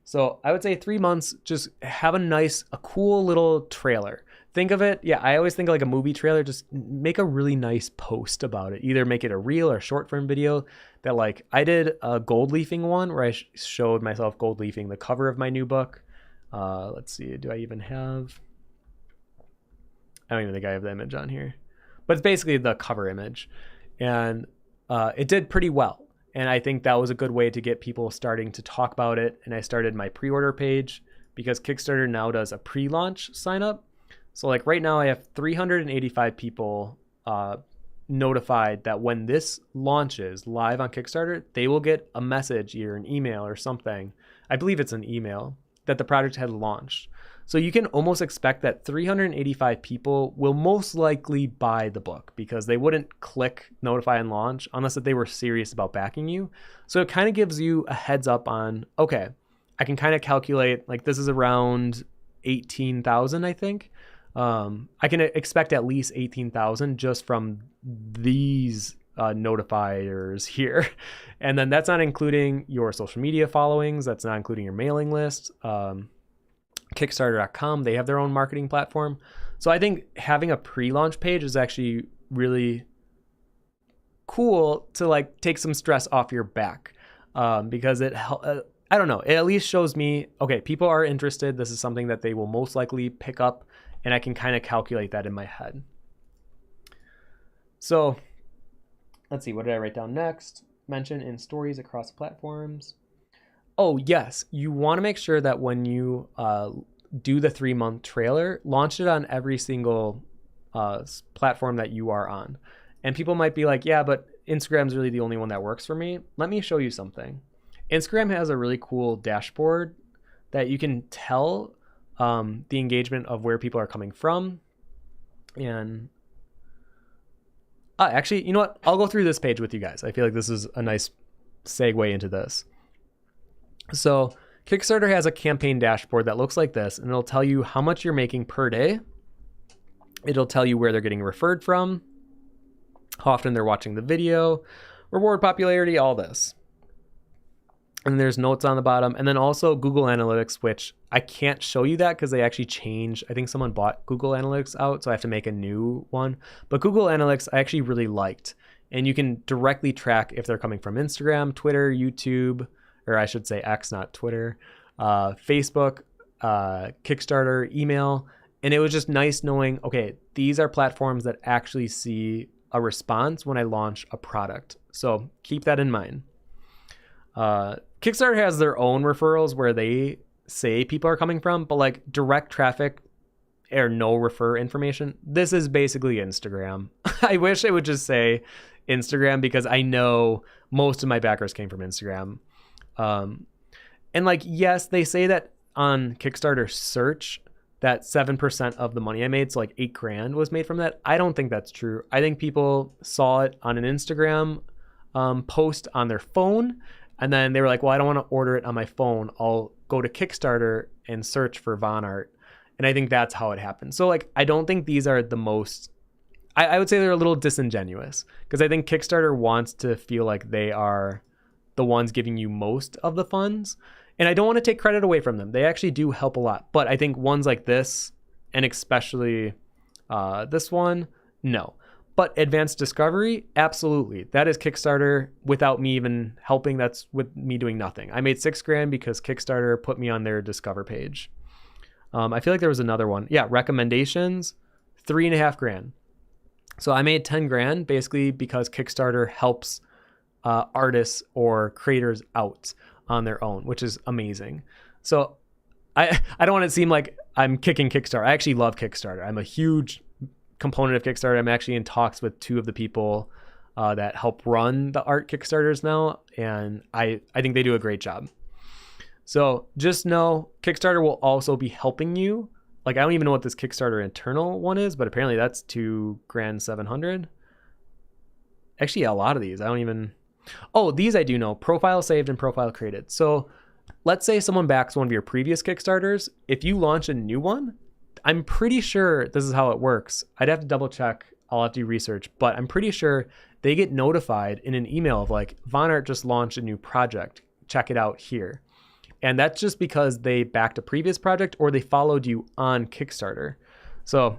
So I would say 3 months, just have a cool little trailer. think of it. Yeah, I always think of like a movie trailer. Just make a really nice post about it. Either make it a reel or short form video. That like I did a gold leafing one where I showed myself gold leafing the cover of my new book. Let's see. Do I even have? I don't even think I have the image on here, but it's basically the cover image, and it did pretty well. And I think that was a good way to get people starting to talk about it. And I started my pre-order page because Kickstarter now does a pre-launch sign up. So like right now I have 385 people notified that when this launches live on Kickstarter, they will get a message, either an email or something. I believe it's an email that the project had launched. So you can almost expect that 385 people will most likely buy the book because they wouldn't click notify and launch unless that they were serious about backing you. So it kind of gives you a heads up on, okay, I can kind of calculate, like this is around 18,000, I think. I can expect at least 18,000 just from these notifiers here. And then that's not including your social media followings. That's not including your mailing list. Kickstarter.com, they have their own marketing platform. So I think having a pre-launch page is actually really cool to like take some stress off your back, because it I don't know, it at least shows me, okay, people are interested. This is something that they will most likely pick up, and I can kind of calculate that in my head. So let's see, what did I write down next? Mention in stories across platforms. Oh, yes. You want to make sure that when you do the 3-month trailer, launch it on every single platform that you are on. And people might be like, yeah, but Instagram's really the only one that works for me. Let me show you something. Instagram has a really cool dashboard that you can tell the engagement of where people are coming from. And actually, you know what? I'll go through this page with you guys. I feel like this is a nice segue into this. So Kickstarter has a campaign dashboard that looks like this, and it'll tell you how much you're making per day. It'll tell you where they're getting referred from, how often they're watching the video, reward popularity, all this. And there's notes on the bottom. And then also Google Analytics, which I can't show you that because they actually changed. I think someone bought Google Analytics out, so I have to make a new one. But Google Analytics I actually really liked. And you can directly track if they're coming from Instagram, Twitter, YouTube, or I should say X, not Twitter, Facebook, Kickstarter, email. And it was just nice knowing, okay, these are platforms that actually see a response when I launch a product. So keep that in mind. Kickstarter has their own referrals where they say people are coming from, but like direct traffic or no refer information, this is basically Instagram. I wish it would just say Instagram because I know most of my backers came from Instagram. And like, yes, they say that on Kickstarter search that 7% of the money I made, so like $8,000 was made from that. I don't think that's true. I think people saw it on an Instagram post on their phone, and then they were like, well, I don't want to order it on my phone. I'll go to Kickstarter and search for vonnart. And I think that's how it happened. So like, I don't think these are the most, I would say they're a little disingenuous because I think Kickstarter wants to feel like they are the ones giving you most of the funds. And I don't want to take credit away from them. They actually do help a lot. But I think ones like this, and especially this one, no. But advanced discovery, absolutely. That is Kickstarter without me even helping. That's with me doing nothing. I made $6,000 because Kickstarter put me on their Discover page. I feel like there was another one. Yeah, recommendations, $3,500. So I made $10,000 basically because Kickstarter helps artists or creators out on their own, which is amazing. So I don't want to seem like I'm kicking Kickstarter. I actually love Kickstarter. I'm a huge component of Kickstarter. I'm actually in talks with 2 of the people that help run the art Kickstarters now, and I think they do a great job. So just know Kickstarter will also be helping you. Like, I don't even know what this Kickstarter internal one is, but apparently that's $2,700. Actually, a lot of these, I don't even... Oh, these I do know. Profile saved and profile created. So let's say someone backs one of your previous Kickstarters. If you launch a new one, I'm pretty sure this is how it works. I'd have to double check. I'll have to do research, but I'm pretty sure they get notified in an email of like, vonnart just launched a new project. Check it out here. And that's just because they backed a previous project or they followed you on Kickstarter. So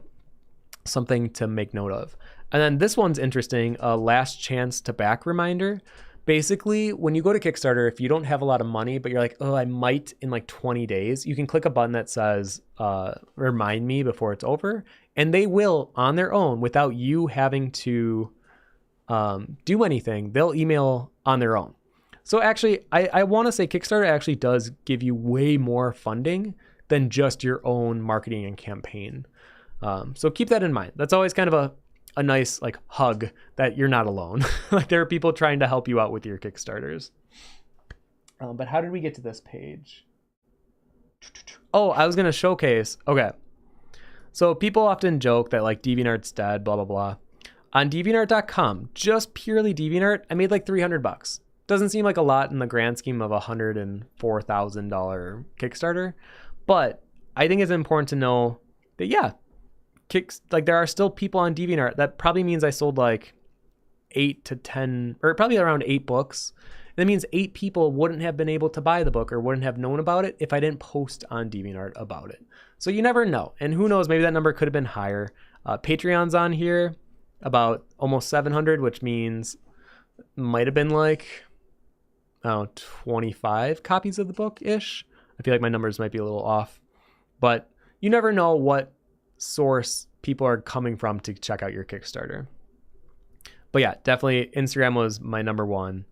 something to make note of. And then this one's interesting, a last chance to back reminder. Basically, when you go to Kickstarter, if you don't have a lot of money, but you're like, oh, I might in like 20 days, you can click a button that says, remind me before it's over. And they will, on their own, without you having to do anything, they'll email on their own. So actually, I want to say Kickstarter actually does give you way more funding than just your own marketing and campaign. So keep that in mind. That's always kind of a nice like hug that you're not alone. Like there are people trying to help you out with your Kickstarters. But how did we get to this page? Oh, I was going to showcase. Okay. So people often joke that like DeviantArt's dead, blah, blah, blah. On DeviantArt.com, just purely DeviantArt, I made like $300. Doesn't seem like a lot in the grand scheme of a $104,000 Kickstarter. But I think it's important to know that, yeah, like there are still people on DeviantArt. That probably means I sold like 8 to 10, or probably around 8 books. That means 8 people wouldn't have been able to buy the book or wouldn't have known about it if I didn't post on DeviantArt about it. So you never know. And who knows, maybe that number could have been higher. Patreon's on here, about almost 700, which means might have been like, 25 copies of the book-ish. I feel like my numbers might be a little off. But you never know what source people are coming from to check out your Kickstarter. But yeah, definitely Instagram was my number one.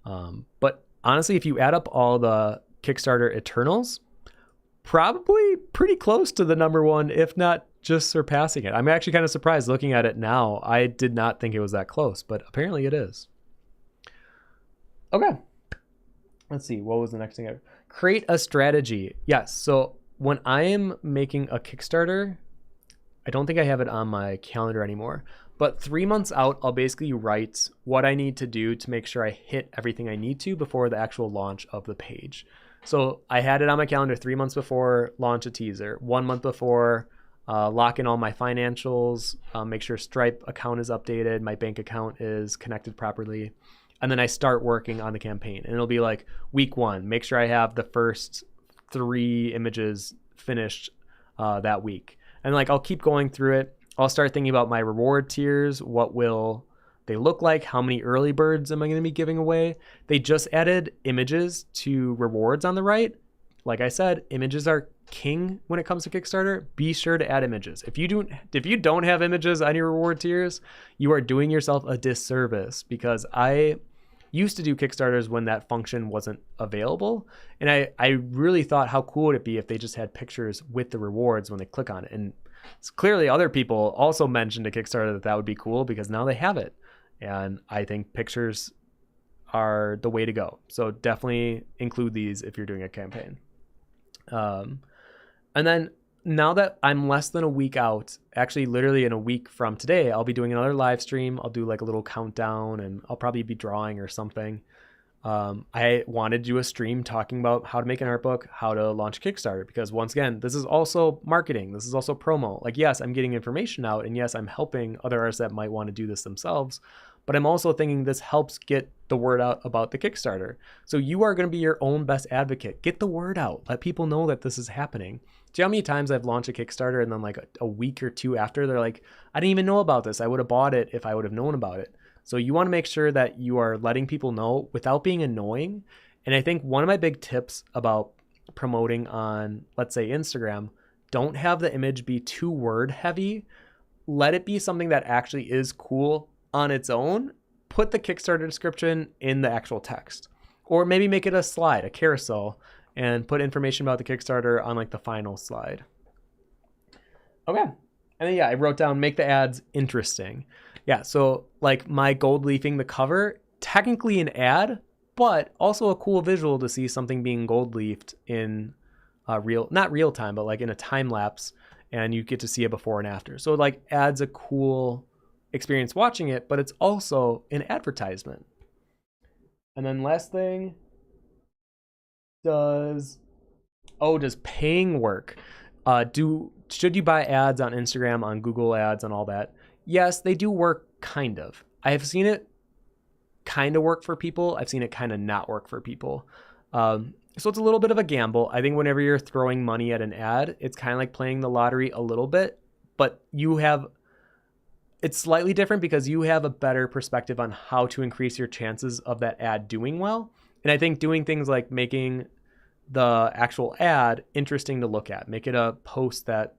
But honestly, if you add up all the Kickstarter Eternals, probably pretty close to the number one, if not just surpassing it. I'm actually kind of surprised looking at it now. I did not think it was that close, but apparently it is. Okay. Let's see. What was the next thing? Create a strategy. Yes. So when I am making a Kickstarter, I don't think I have it on my calendar anymore, but 3 months out, I'll basically write what I need to do to make sure I hit everything I need to before the actual launch of the page. So I had it on my calendar 3 months before launch a teaser, 1 month before lock in all my financials, make sure Stripe account is updated, my bank account is connected properly. And then I start working on the campaign, and it'll be like week 1, make sure I have the first 3 images finished that week. And like, I'll keep going through it. I'll start thinking about my reward tiers. What will they look like? How many early birds am I going to be giving away? They just added images to rewards on the right. Like I said, images are king when it comes to Kickstarter. Be sure to add images. If you don't have images on your reward tiers, you are doing yourself a disservice, because I used to do Kickstarters when that function wasn't available. And I really thought, how cool would it be if they just had pictures with the rewards when they click on it? And clearly other people also mentioned to Kickstarter that would be cool, because now they have it. And I think pictures are the way to go. So definitely include these if you're doing a campaign. And then now that I'm less than a week out, actually literally in a week from today, I'll be doing another live stream. I'll do like a little countdown, and I'll probably be drawing or something. I wanted to do a stream talking about how to make an art book, how to launch Kickstarter, because once again, this is also marketing. This is also promo. Like, yes, I'm getting information out, and yes, I'm helping other artists that might want to do this themselves, but I'm also thinking this helps get the word out about the Kickstarter. So you are going to be your own best advocate. Get the word out. Let people know that this is happening. Do you know how many times I've launched a Kickstarter and then like a week or 2 after, they're like, I didn't even know about this. I would have bought it if I would have known about it. So you want to make sure that you are letting people know without being annoying. And I think one of my big tips about promoting on, let's say, Instagram, don't have the image be too word heavy. Let it be something that actually is cool on its own. Put the Kickstarter description in the actual text, or maybe make it a slide, a carousel, and put information about the Kickstarter on like the final slide. Okay. And then, yeah, I wrote down, make the ads interesting. Yeah. So like my gold leafing the cover, technically an ad, but also a cool visual to see something being gold leafed in not real time, but like in a time lapse, and you get to see it before and after. So it like adds a cool experience watching it, but it's also an advertisement. And then last thing, does paying work? Should you buy ads on Instagram, on Google Ads, on all that? Yes, they do work, kind of. I have seen it kind of work for people. I've seen it kind of not work for people. So it's a little bit of a gamble. I think whenever you're throwing money at an ad, it's kind of like playing the lottery a little bit, but it's slightly different because you have a better perspective on how to increase your chances of that ad doing well. And I think doing things like making the actual ad interesting to look at, make it a post that,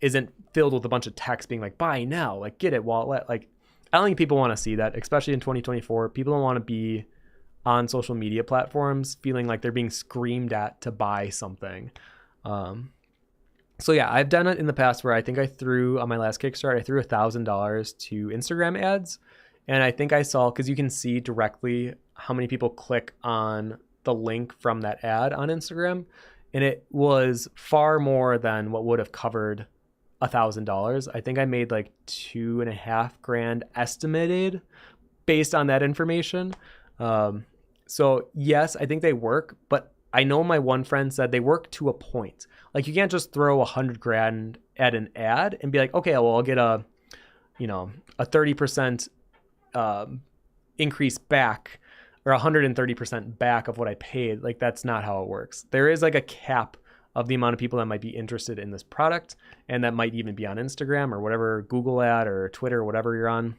isn't filled with a bunch of text being like, buy now, like get it while like, I don't think people want to see that, especially in 2024. People don't want to be on social media platforms feeling like they're being screamed at to buy something. So yeah, I've done it in the past where I think I threw on my last Kickstarter, I threw $1,000 to Instagram ads. And I think I saw, because you can see directly how many people click on the link from that ad on Instagram. And it was far more than what would have covered $1,000. I think I made like $2,500 estimated based on that information. So yes, I think they work, but I know my one friend said they work to a point. Like you can't just throw $100,000 at an ad and be like, okay, well, I'll get a 30% increase back, or 130% back of what I paid. Like that's not how it works. There is like a cap of the amount of people that might be interested in this product, and that might even be on Instagram or whatever Google ad or Twitter or whatever you're on.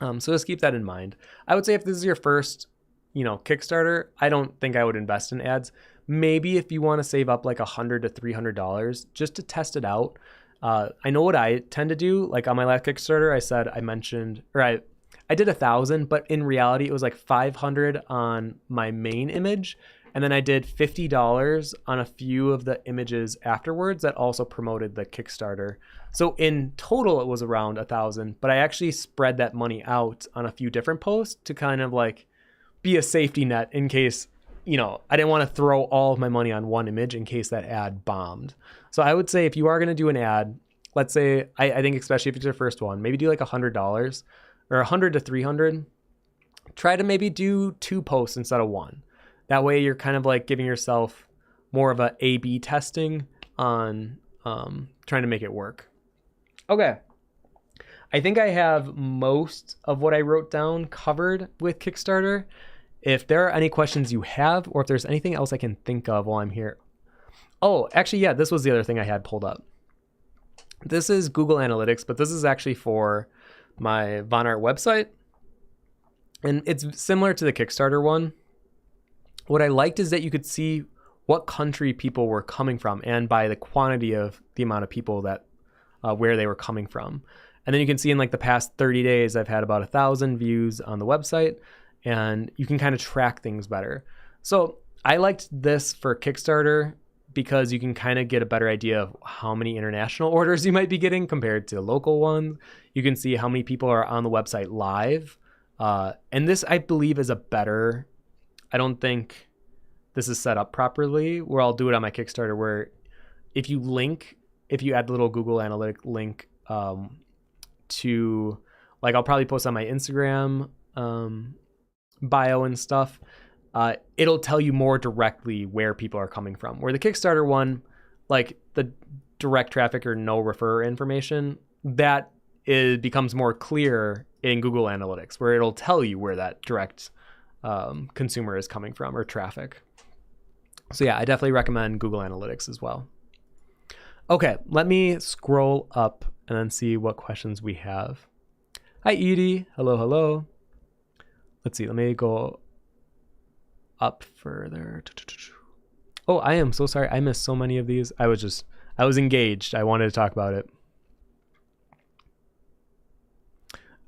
So just keep that in mind. I would say if this is your first Kickstarter, I don't think I would invest in ads. Maybe if you want to save up like $100 to $300 just to test it out. I know what I tend to do. Like on my last Kickstarter, I did 1,000, but in reality it was like 500 on my main image. And then I did $50 on a few of the images afterwards that also promoted the Kickstarter. So in total, it was around 1,000, but I actually spread that money out on a few different posts to kind of like be a safety net in case, I didn't want to throw all of my money on one image in case that ad bombed. So I would say if you are going to do an ad, let's say, I think especially if it's your first one, maybe do like $100 or 100 to 300. Try to maybe do 2 posts instead of 1. That way you're kind of like giving yourself more of a A/B testing on trying to make it work. Okay. I think I have most of what I wrote down covered with Kickstarter. If there are any questions you have, or if there's anything else I can think of while I'm here. Oh, actually, yeah, this was the other thing I had pulled up. This is Google Analytics, but this is actually for my vonnart website. And it's similar to the Kickstarter one. What I liked is that you could see what country people were coming from, and by the quantity of the amount of people that where they were coming from. And then you can see in like the past 30 days, I've had about 1,000 views on the website, and you can kind of track things better. So I liked this for Kickstarter because you can kind of get a better idea of how many international orders you might be getting compared to local ones. You can see how many people are on the website live. And this, I believe, is I don't think this is set up properly, where I'll do it on my Kickstarter, where if you add the little Google Analytic link to, like, I'll probably post on my Instagram bio and stuff, it'll tell you more directly where people are coming from. Where the Kickstarter one, like the direct traffic or no refer information, that becomes more clear in Google Analytics, where it'll tell you where that direct consumer is coming from, or traffic. So yeah, I definitely recommend Google Analytics as well. Okay, let me scroll up and then see what questions we have. Hi, Edie. Hello. Let's see. Let me go up further. Oh, I am so sorry. I missed so many of these. I was engaged. I wanted to talk about it.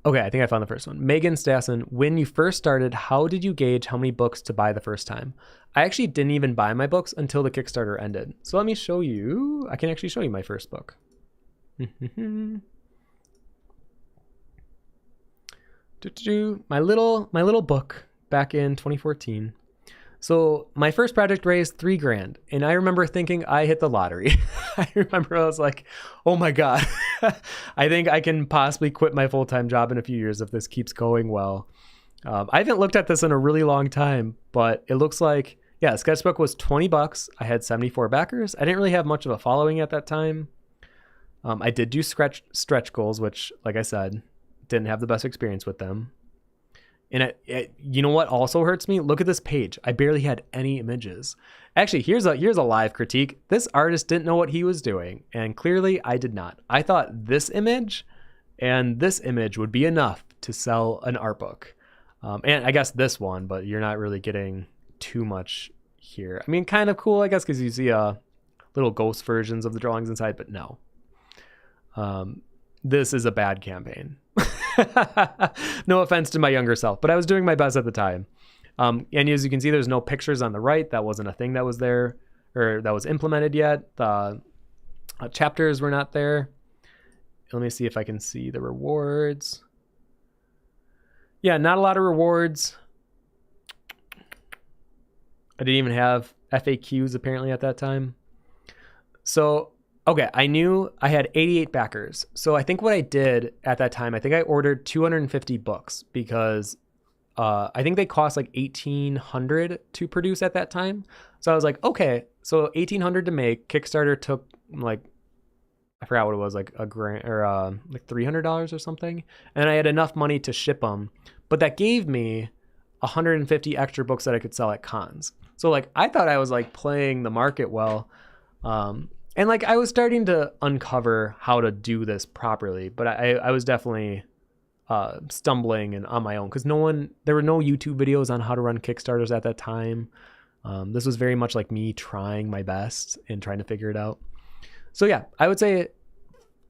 Okay, I think I found the first one. Megan Stassen, when you first started, how did you gauge how many books to buy the first time? I actually didn't even buy my books until the Kickstarter ended. So let me show you. I can actually show you my first book. My little book back in 2014. So my first project raised $3,000, and I remember thinking I hit the lottery. I remember I was like, oh my God, I think I can possibly quit my full-time job in a few years if this keeps going well. I haven't looked at this in a really long time, but it looks like, yeah, Sketchbook was $20. I had 74 backers. I didn't really have much of a following at that time. I did do stretch goals, which, like I said, didn't have the best experience with them. And you know what also hurts me? Look at this page. I barely had any images. Actually, here's a live critique. This artist didn't know what he was doing, and clearly I did not. I thought this image and this image would be enough to sell an art book. And I guess this one, but you're not really getting too much here. I mean, kind of cool, I guess, because you see little ghost versions of the drawings inside, but no. This is a bad campaign. No offense to my younger self, but I was doing my best at the time. And as you can see, there's no pictures on the right. That wasn't a thing that was there or that was implemented yet. The chapters were not there. Let me see if I can see the rewards. Yeah, not a lot of rewards. I didn't even have FAQs apparently at that time. So, okay, I knew I had 88 backers. So I think what I did at that time, I think I ordered 250 books because I think they cost like $1,800 to produce at that time. So I was like, okay, so $1,800 to make. Kickstarter took like, I forgot what it was, like a grand or like $300 or something. And I had enough money to ship them, but that gave me 150 extra books that I could sell at cons. So like, I thought I was like playing the market well. And like, I was starting to uncover how to do this properly, but I was definitely stumbling and on my own because there were no YouTube videos on how to run Kickstarters at that time. This was very much like me trying my best and trying to figure it out. So yeah, I would say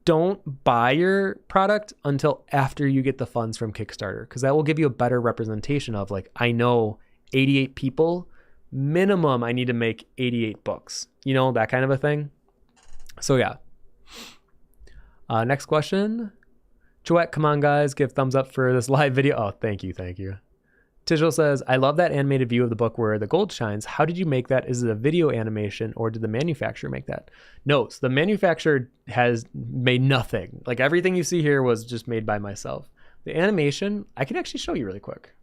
don't buy your product until after you get the funds from Kickstarter, because that will give you a better representation of like, I know 88 people, minimum I need to make 88 books, you know, that kind of a thing. So yeah. Next question. Chouette, come on guys, give thumbs up for this live video. Oh, thank you. Tijal says, I love that animated view of the book where the gold shines. How did you make that? Is it a video animation or did the manufacturer make that? No, so the manufacturer has made nothing. Like everything you see here was just made by myself. The animation, I can actually show you really quick.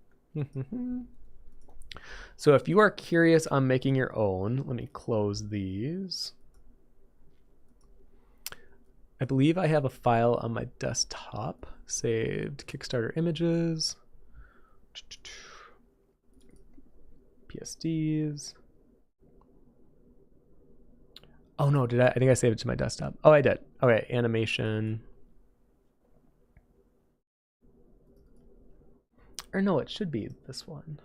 So if you are curious on making your own, let me close these. I believe I have a file on my desktop, saved Kickstarter images. PSDs. Oh no, I think I saved it to my desktop. Oh, I did. Okay, animation. Or no, it should be this one.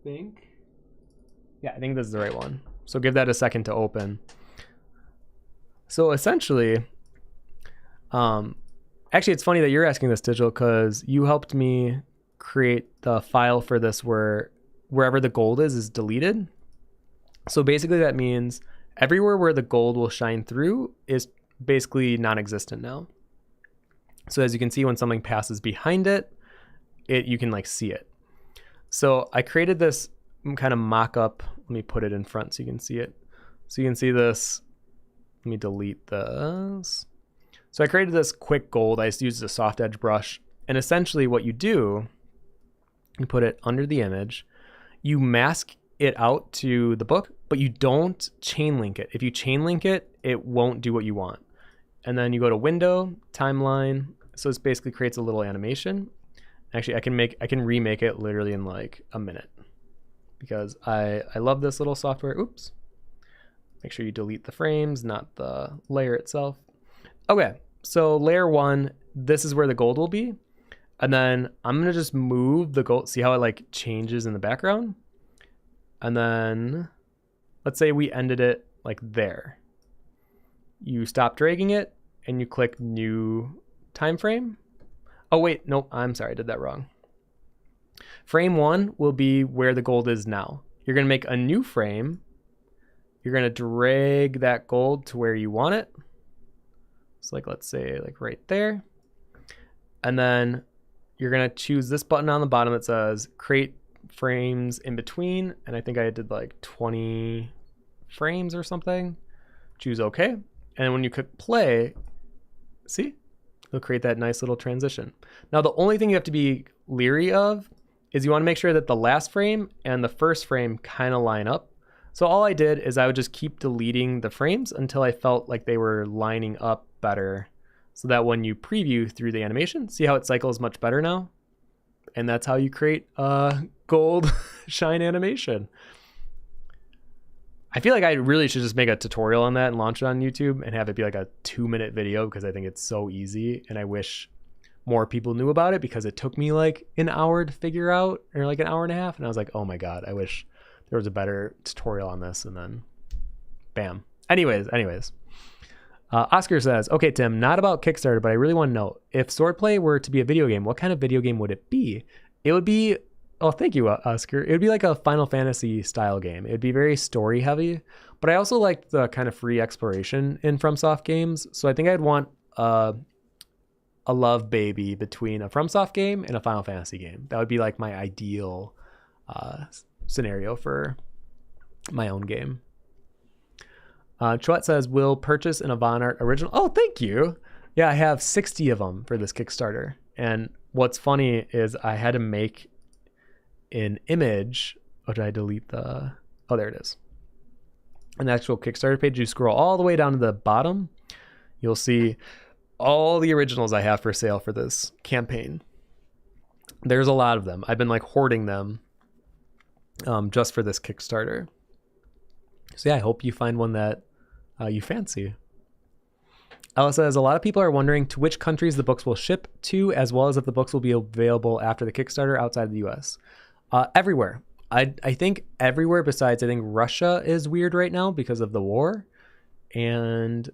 I think this is the right one. So give that a second to open. So essentially, actually it's funny that you're asking this, Digital, because you helped me create the file for this where wherever the gold is deleted. So basically that means everywhere where the gold will shine through is basically non-existent now. So as you can see, when something passes behind it, you can like see it. So I created this kind of mock-up. Let me put it in front so you can see it. So you can see this. Let me delete this. So I created this quick gold. I just used a soft edge brush. And essentially what you do, you put it under the image, you mask it out to the book, but you don't chain link it. If you chain link it, it won't do what you want. And then you go to window, timeline. So this basically creates a little animation. Actually, I can remake it literally in like a minute because I love this little software. Oops. Make sure you delete the frames, not the layer itself. Okay, so layer one, this is where the gold will be. And then I'm gonna just move the gold, see how it like changes in the background? And then let's say we ended it like there. You stop dragging it and you click new time frame. Oh wait, nope, I'm sorry, I did that wrong. Frame one will be where the gold is now. You're gonna make a new frame. You're gonna drag that gold to where you want it. So like, let's say like right there. And then you're gonna choose this button on the bottom that says create frames in between. And I think I did like 20 frames or something. Choose okay. And when you click play, see, it'll create that nice little transition. Now, the only thing you have to be leery of is you wanna make sure that the last frame and the first frame kind of line up. So all I did is I would just keep deleting the frames until I felt like they were lining up better, so that when you preview through the animation, see how it cycles much better now? And that's how you create a gold shine animation. I feel like I really should just make a tutorial on that and launch it on YouTube and have it be like a 2-minute video, because I think it's so easy, and I wish more people knew about it, because it took me like an hour to figure out, or like an hour and a half, and I was like, oh my god, I wish there was a better tutorial on this. And then bam. Anyways, Oscar says, okay, Tim, not about Kickstarter, but I really want to know, if Swordplay were to be a video game, what kind of video game would it be? It would be, oh, thank you, Oscar. It would be like a Final Fantasy style game. It would be very story heavy, but I also like the kind of free exploration in FromSoft games. So I think I'd want a love baby between a FromSoft game and a Final Fantasy game. That would be like my ideal scenario for my own game. Chouette says, will purchase an vonnart original. Oh, thank you. Yeah, I have 60 of them for this Kickstarter. And what's funny is I had to make an image. Oh, did I delete the... Oh, there it is. An actual Kickstarter page. You scroll all the way down to the bottom. You'll see all the originals I have for sale for this campaign. There's a lot of them. I've been like hoarding them just for this Kickstarter. So yeah, I hope you find one that you fancy. Ella says, a lot of people are wondering to which countries the books will ship to, as well as if the books will be available after the Kickstarter outside the US. Everywhere. I think everywhere besides, I think Russia is weird right now because of the war. And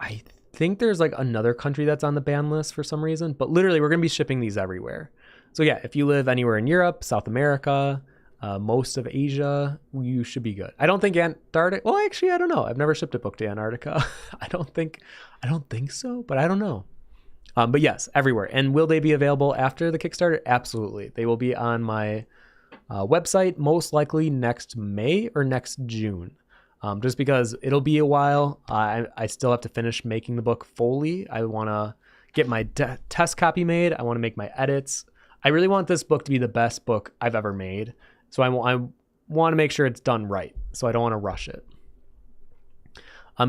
I think there's like another country that's on the ban list for some reason. But literally, we're going to be shipping these everywhere. So yeah, if you live anywhere in Europe, South America, most of Asia, you should be good. I don't think Antarctica. Well, actually, I don't know. I've never shipped a book to Antarctica. I don't think so, but I don't know. But yes, everywhere. And will they be available after the Kickstarter? Absolutely. They will be on my website, most likely next May or next June. Just because it'll be a while. I still have to finish making the book fully. I want to get my test copy made. I want to make my edits. I really want this book to be the best book I've ever made. So I want to make sure it's done right. So I don't want to rush it.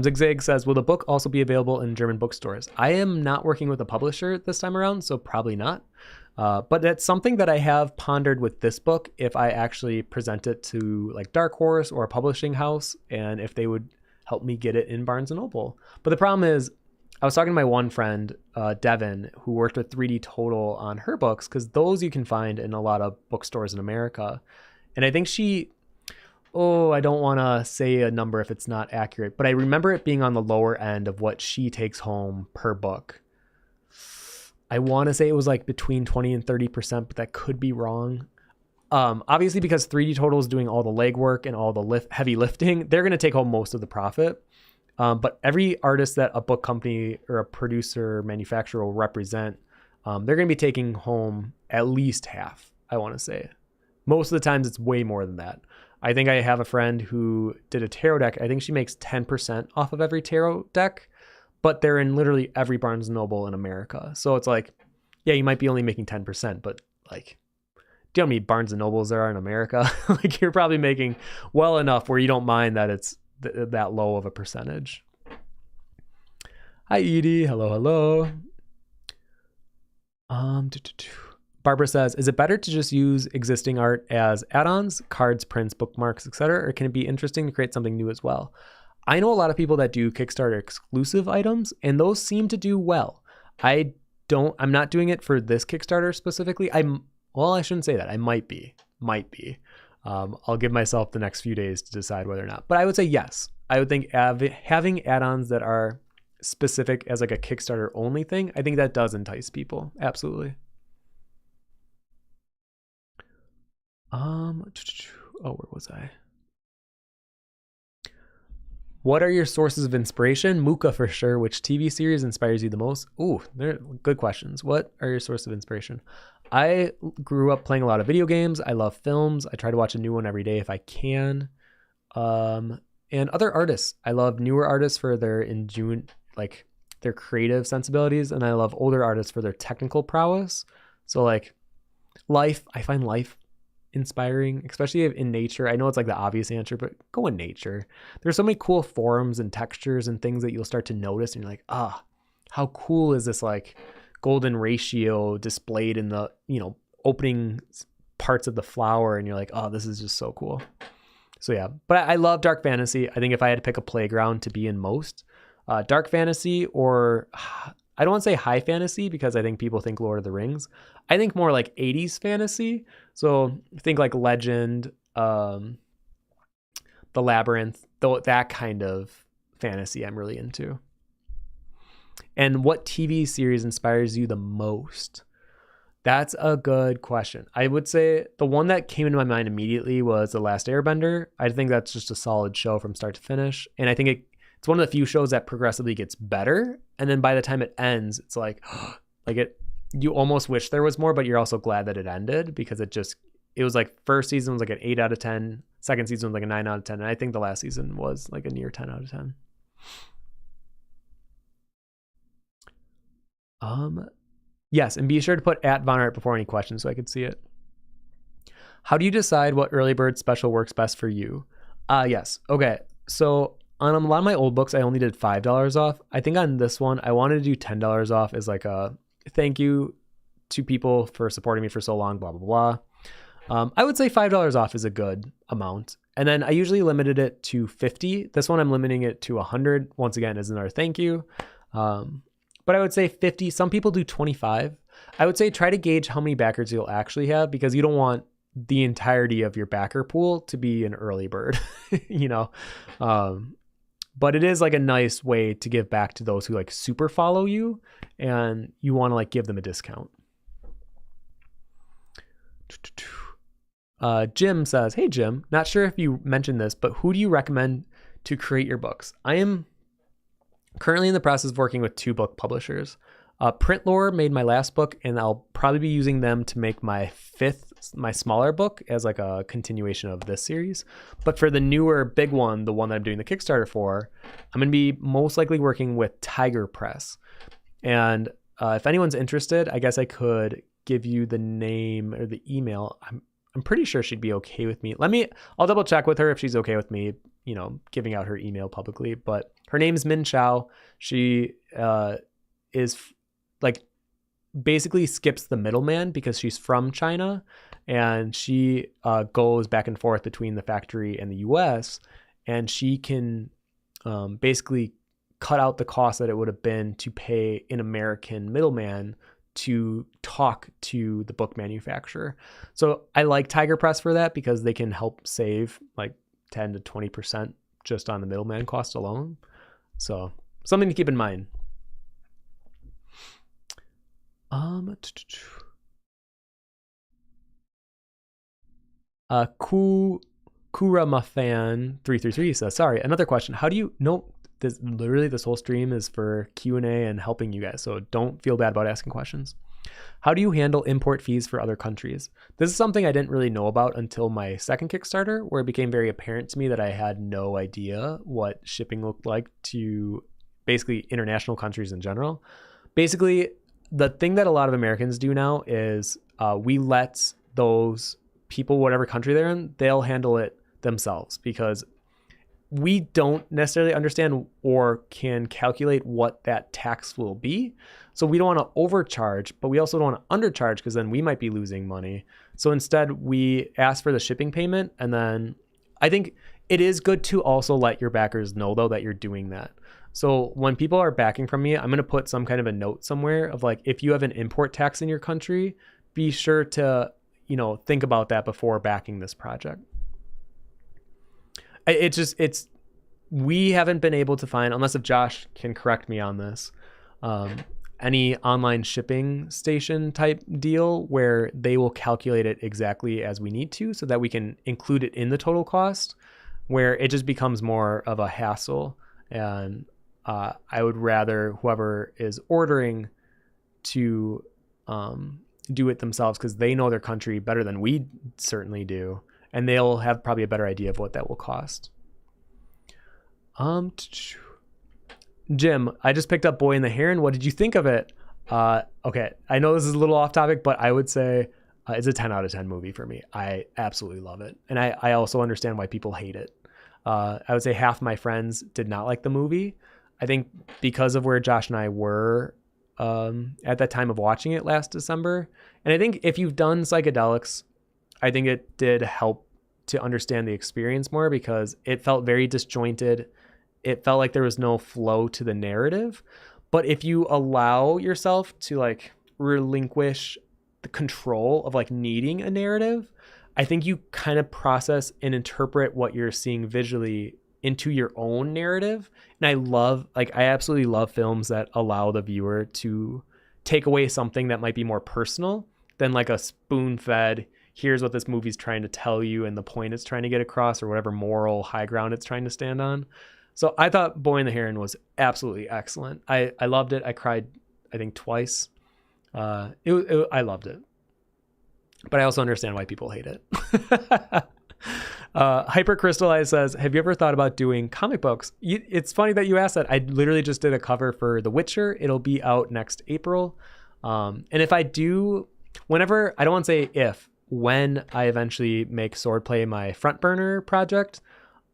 Zigzag says, will the book also be available in German bookstores? I am not working with a publisher this time around, so probably not. But that's something that I have pondered with this book, if I actually present it to like Dark Horse or a publishing house, and if they would help me get it in Barnes & Noble. But the problem is, I was talking to my one friend, Devin, who worked with 3D Total on her books, because those you can find in a lot of bookstores in America. And I think I don't want to say a number if it's not accurate, but I remember it being on the lower end of what she takes home per book. I want to say it was like between 20 and 30%, but that could be wrong. Obviously, because 3D Total is doing all the legwork and all the heavy lifting, they're going to take home most of the profit. But every artist that a book company or a producer, manufacturer will represent, they're going to be taking home at least half, I want to say. Most of the times it's way more than that. I think I have a friend who did a tarot deck. I think she makes 10% off of every tarot deck, but they're in literally every Barnes & Noble in America. So it's like, yeah, you might be only making 10%, but like, do you know how many Barnes & Nobles there are in America? Like, you're probably making well enough where you don't mind that it's that low of a percentage. Hi, Edie. Hello. Barbara says, is it better to just use existing art as add-ons, cards, prints, bookmarks, etc., or can it be interesting to create something new as well? I know a lot of people that do Kickstarter exclusive items, and those seem to do well. I'm not doing it for this Kickstarter specifically. I shouldn't say that. I might be. I'll give myself the next few days to decide whether or not. But I would say yes. I would think having add-ons that are specific as like a Kickstarter only thing, I think that does entice people. Absolutely. Where was I? What are your sources of inspiration? Muka for sure. Which TV series inspires you the most? Ooh, they're good questions. What are your sources of inspiration? I grew up playing a lot of video games. I love films. I try to watch a new one every day if I can. And other artists. I love newer artists for their their creative sensibilities, and I love older artists for their technical prowess. So like I find life inspiring, especially in nature. I know it's like the obvious answer, but go in nature. There's so many cool forms and textures and things that you'll start to notice, and you're like, how cool is this like golden ratio displayed in the, opening parts of the flower, and you're like, oh, this is just so cool. So yeah, but I love dark fantasy. I think if I had to pick a playground to be in most, dark fantasy, or I don't want to say high fantasy because I think people think Lord of the Rings. I think more like 80s fantasy. So think like Legend, The Labyrinth, that kind of fantasy I'm really into. And what TV series inspires you the most? That's a good question. I would say the one that came into my mind immediately was The Last Airbender. I think that's just a solid show from start to finish. And I think it's one of the few shows that progressively gets better. And then by the time it ends, it's like, you almost wish there was more, but you're also glad that it ended, because it was like first season was like an 8 out of 10. Second season was like a 9 out of 10. And I think the last season was like a near 10 out of 10. Yes, and be sure to put @vonnart before any questions so I could see it. How do you decide what early bird special works best for you? Yes. Okay. So on a lot of my old books, I only did $5 off. I think on this one, I wanted to do $10 off as like a thank you to people for supporting me for so long, blah, blah, blah. I would say $5 off is a good amount. And then I usually limited it to 50. This one, I'm limiting it to 100. Once again, as another thank you. But I would say 50. Some people do 25. I would say try to gauge how many backers you'll actually have, because you don't want the entirety of your backer pool to be an early bird, but it is like a nice way to give back to those who like super follow you, and you want to like give them a discount. Jim says, hey Jim, not sure if you mentioned this, but who do you recommend to create your books? I am currently in the process of working with 2 book publishers. Printlore made my last book, and I'll probably be using them to make my smaller book as like a continuation of this series. But for the newer big one, the one that I'm doing the Kickstarter for, I'm going to be most likely working with Tiger Press. And if anyone's interested, I guess I could give you the name or the email. I'm pretty sure she'd be okay with me. I'll double check with her if she's okay with me, giving out her email publicly. But her name is Min Chao. She is like basically skips the middleman because she's from China, and she goes back and forth between the factory and the US, and she can basically cut out the cost that it would have been to pay an American middleman to talk to the book manufacturer. So I like Tiger Press for that, because they can help save like 10 to 20% just on the middleman cost alone. So something to keep in mind. Kuramafan333 says, sorry, another question. How do you know this whole stream is for Q&A and helping you guys, so don't feel bad about asking questions. How do you handle import fees for other countries? This is something I didn't really know about until my second Kickstarter, where it became very apparent to me that I had no idea what shipping looked like to basically international countries in general. Basically, the thing that a lot of Americans do now is we let those people, whatever country they're in, they'll handle it themselves, because we don't necessarily understand or can calculate what that tax will be. So we don't want to overcharge, but we also don't want to undercharge, because then we might be losing money. So instead we ask for the shipping payment. And then I think it is good to also let your backers know though that you're doing that. So when people are backing from me, I'm going to put some kind of a note somewhere of like, if you have an import tax in your country, be sure to, think about that before backing this project. We haven't been able to find, unless if Josh can correct me on this, any online shipping station type deal where they will calculate it exactly as we need to, so that we can include it in the total cost, where it just becomes more of a hassle. And I would rather whoever is ordering to do it themselves, because they know their country better than we certainly do, and they'll have probably a better idea of what that will cost. Jim, I just picked up Boy and the Heron. What did you think of it? Okay, I know this is a little off topic, but I would say It's a 10 out of 10 movie for me. I absolutely love it. And I also understand why people hate it. I would say half my friends did not like the movie. I think because of where Josh and I were at that time of watching it last December. And I think if you've done psychedelics, I think it did help to understand the experience more, because it felt very disjointed. It felt like there was no flow to the narrative. But if you allow yourself to like relinquish the control of like needing a narrative, I think you kind of process and interpret what you're seeing visually into your own narrative. And I absolutely love films that allow the viewer to take away something that might be more personal than like a spoon-fed, here's what this movie's trying to tell you and the point it's trying to get across, or whatever moral high ground it's trying to stand on. So I thought Boy and the Heron was absolutely excellent. I loved it. I cried, I think, twice. I loved it. But I also understand why people hate it. Hypercrystallized says, have you ever thought about doing comic books? It's funny that you asked that. I literally just did a cover for The Witcher. It'll be out next April. And if I do, whenever, I don't want to say if, when I eventually make Swordplay my front burner project,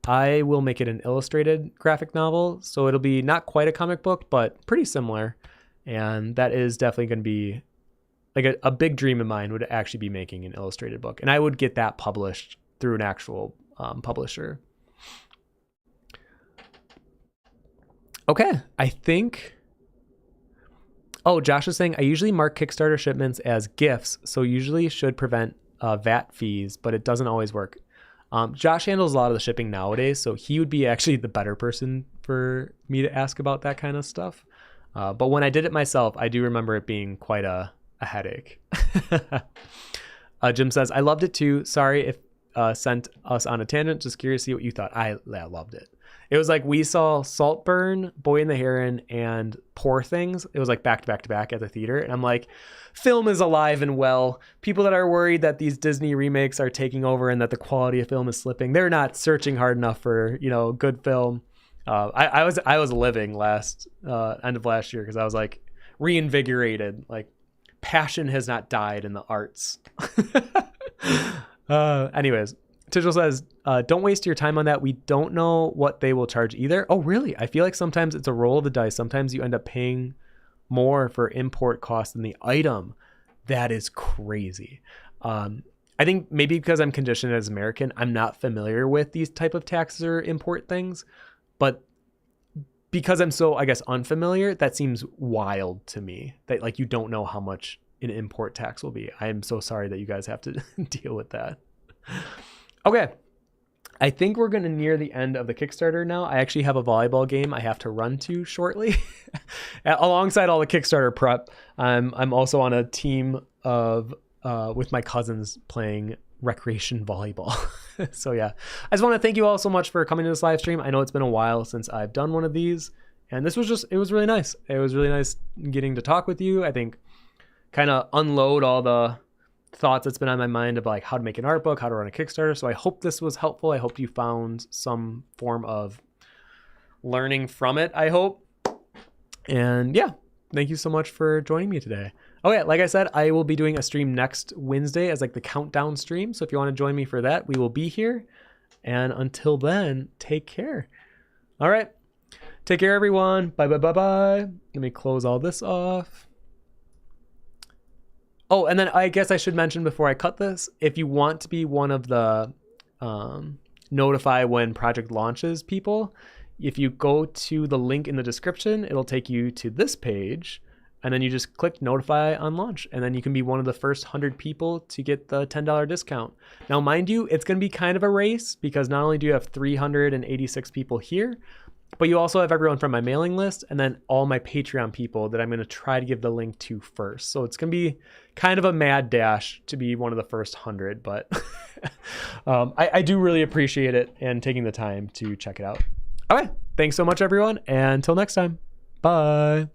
I will make it an illustrated graphic novel. So it'll be not quite a comic book, but pretty similar. And that is definitely going to be like a big dream of mine, would actually be making an illustrated book. And I would get that published through an actual publisher. Okay, I think... Oh, Josh is saying, I usually mark Kickstarter shipments as gifts, so usually should prevent VAT fees, but it doesn't always work. Josh handles a lot of the shipping nowadays, so he would be actually the better person for me to ask about that kind of stuff. But when I did it myself, I do remember it being quite a headache. Jim says, I loved it too. Sorry if sent us on a tangent. Just curious to see what you thought. I loved it. It was like we saw Saltburn, Boy and the Heron, and Poor Things. It was like back to back to back at the theater. And I'm like, film is alive and well. People that are worried that these Disney remakes are taking over and that the quality of film is slipping, they're not searching hard enough for, good film. I was living end of last year, because I was like reinvigorated. Like, passion has not died in the arts. Anyways, Tijel says, don't waste your time on that. We don't know what they will charge either. Oh, really? I feel like sometimes it's a roll of the dice. Sometimes you end up paying more for import costs than the item. That is crazy. I think maybe because I'm conditioned as American, I'm not familiar with these type of taxes or import things. But because I'm so, I guess, unfamiliar, that seems wild to me, that like you don't know how much an import tax will be. I am so sorry that you guys have to deal with that. Okay. I think we're going to near the end of the Kickstarter now. I actually have a volleyball game I have to run to shortly. Alongside all the Kickstarter prep, I'm also on a team of with my cousins playing recreation volleyball. So yeah, I just want to thank you all so much for coming to this live stream. I know it's been a while since I've done one of these, and it was really nice. It was really nice getting to talk with you. I think kind of unload all the thoughts that's been on my mind of like how to make an art book, how to run a Kickstarter. So I hope this was helpful. I hope you found some form of learning from it, I hope. And yeah, thank you so much for joining me today. Okay, like I said, I will be doing a stream next Wednesday as like the countdown stream. So if you want to join me for that, we will be here. And until then, take care. All right. Take care, everyone. Bye, bye, bye, bye. Let me close all this off. Oh, and then I guess I should mention before I cut this, if you want to be one of the notify when project launches people, if you go to the link in the description, it'll take you to this page, and then you just click notify on launch, and then you can be one of the first 100 people to get the $10 discount. Now, mind you, it's going to be kind of a race, because not only do you have 386 people here, but you also have everyone from my mailing list, and then all my Patreon people that I'm going to try to give the link to first. So it's going to be kind of a mad dash to be one of the first 100, but I do really appreciate it and taking the time to check it out. Okay, thanks so much, everyone, and until next time, bye.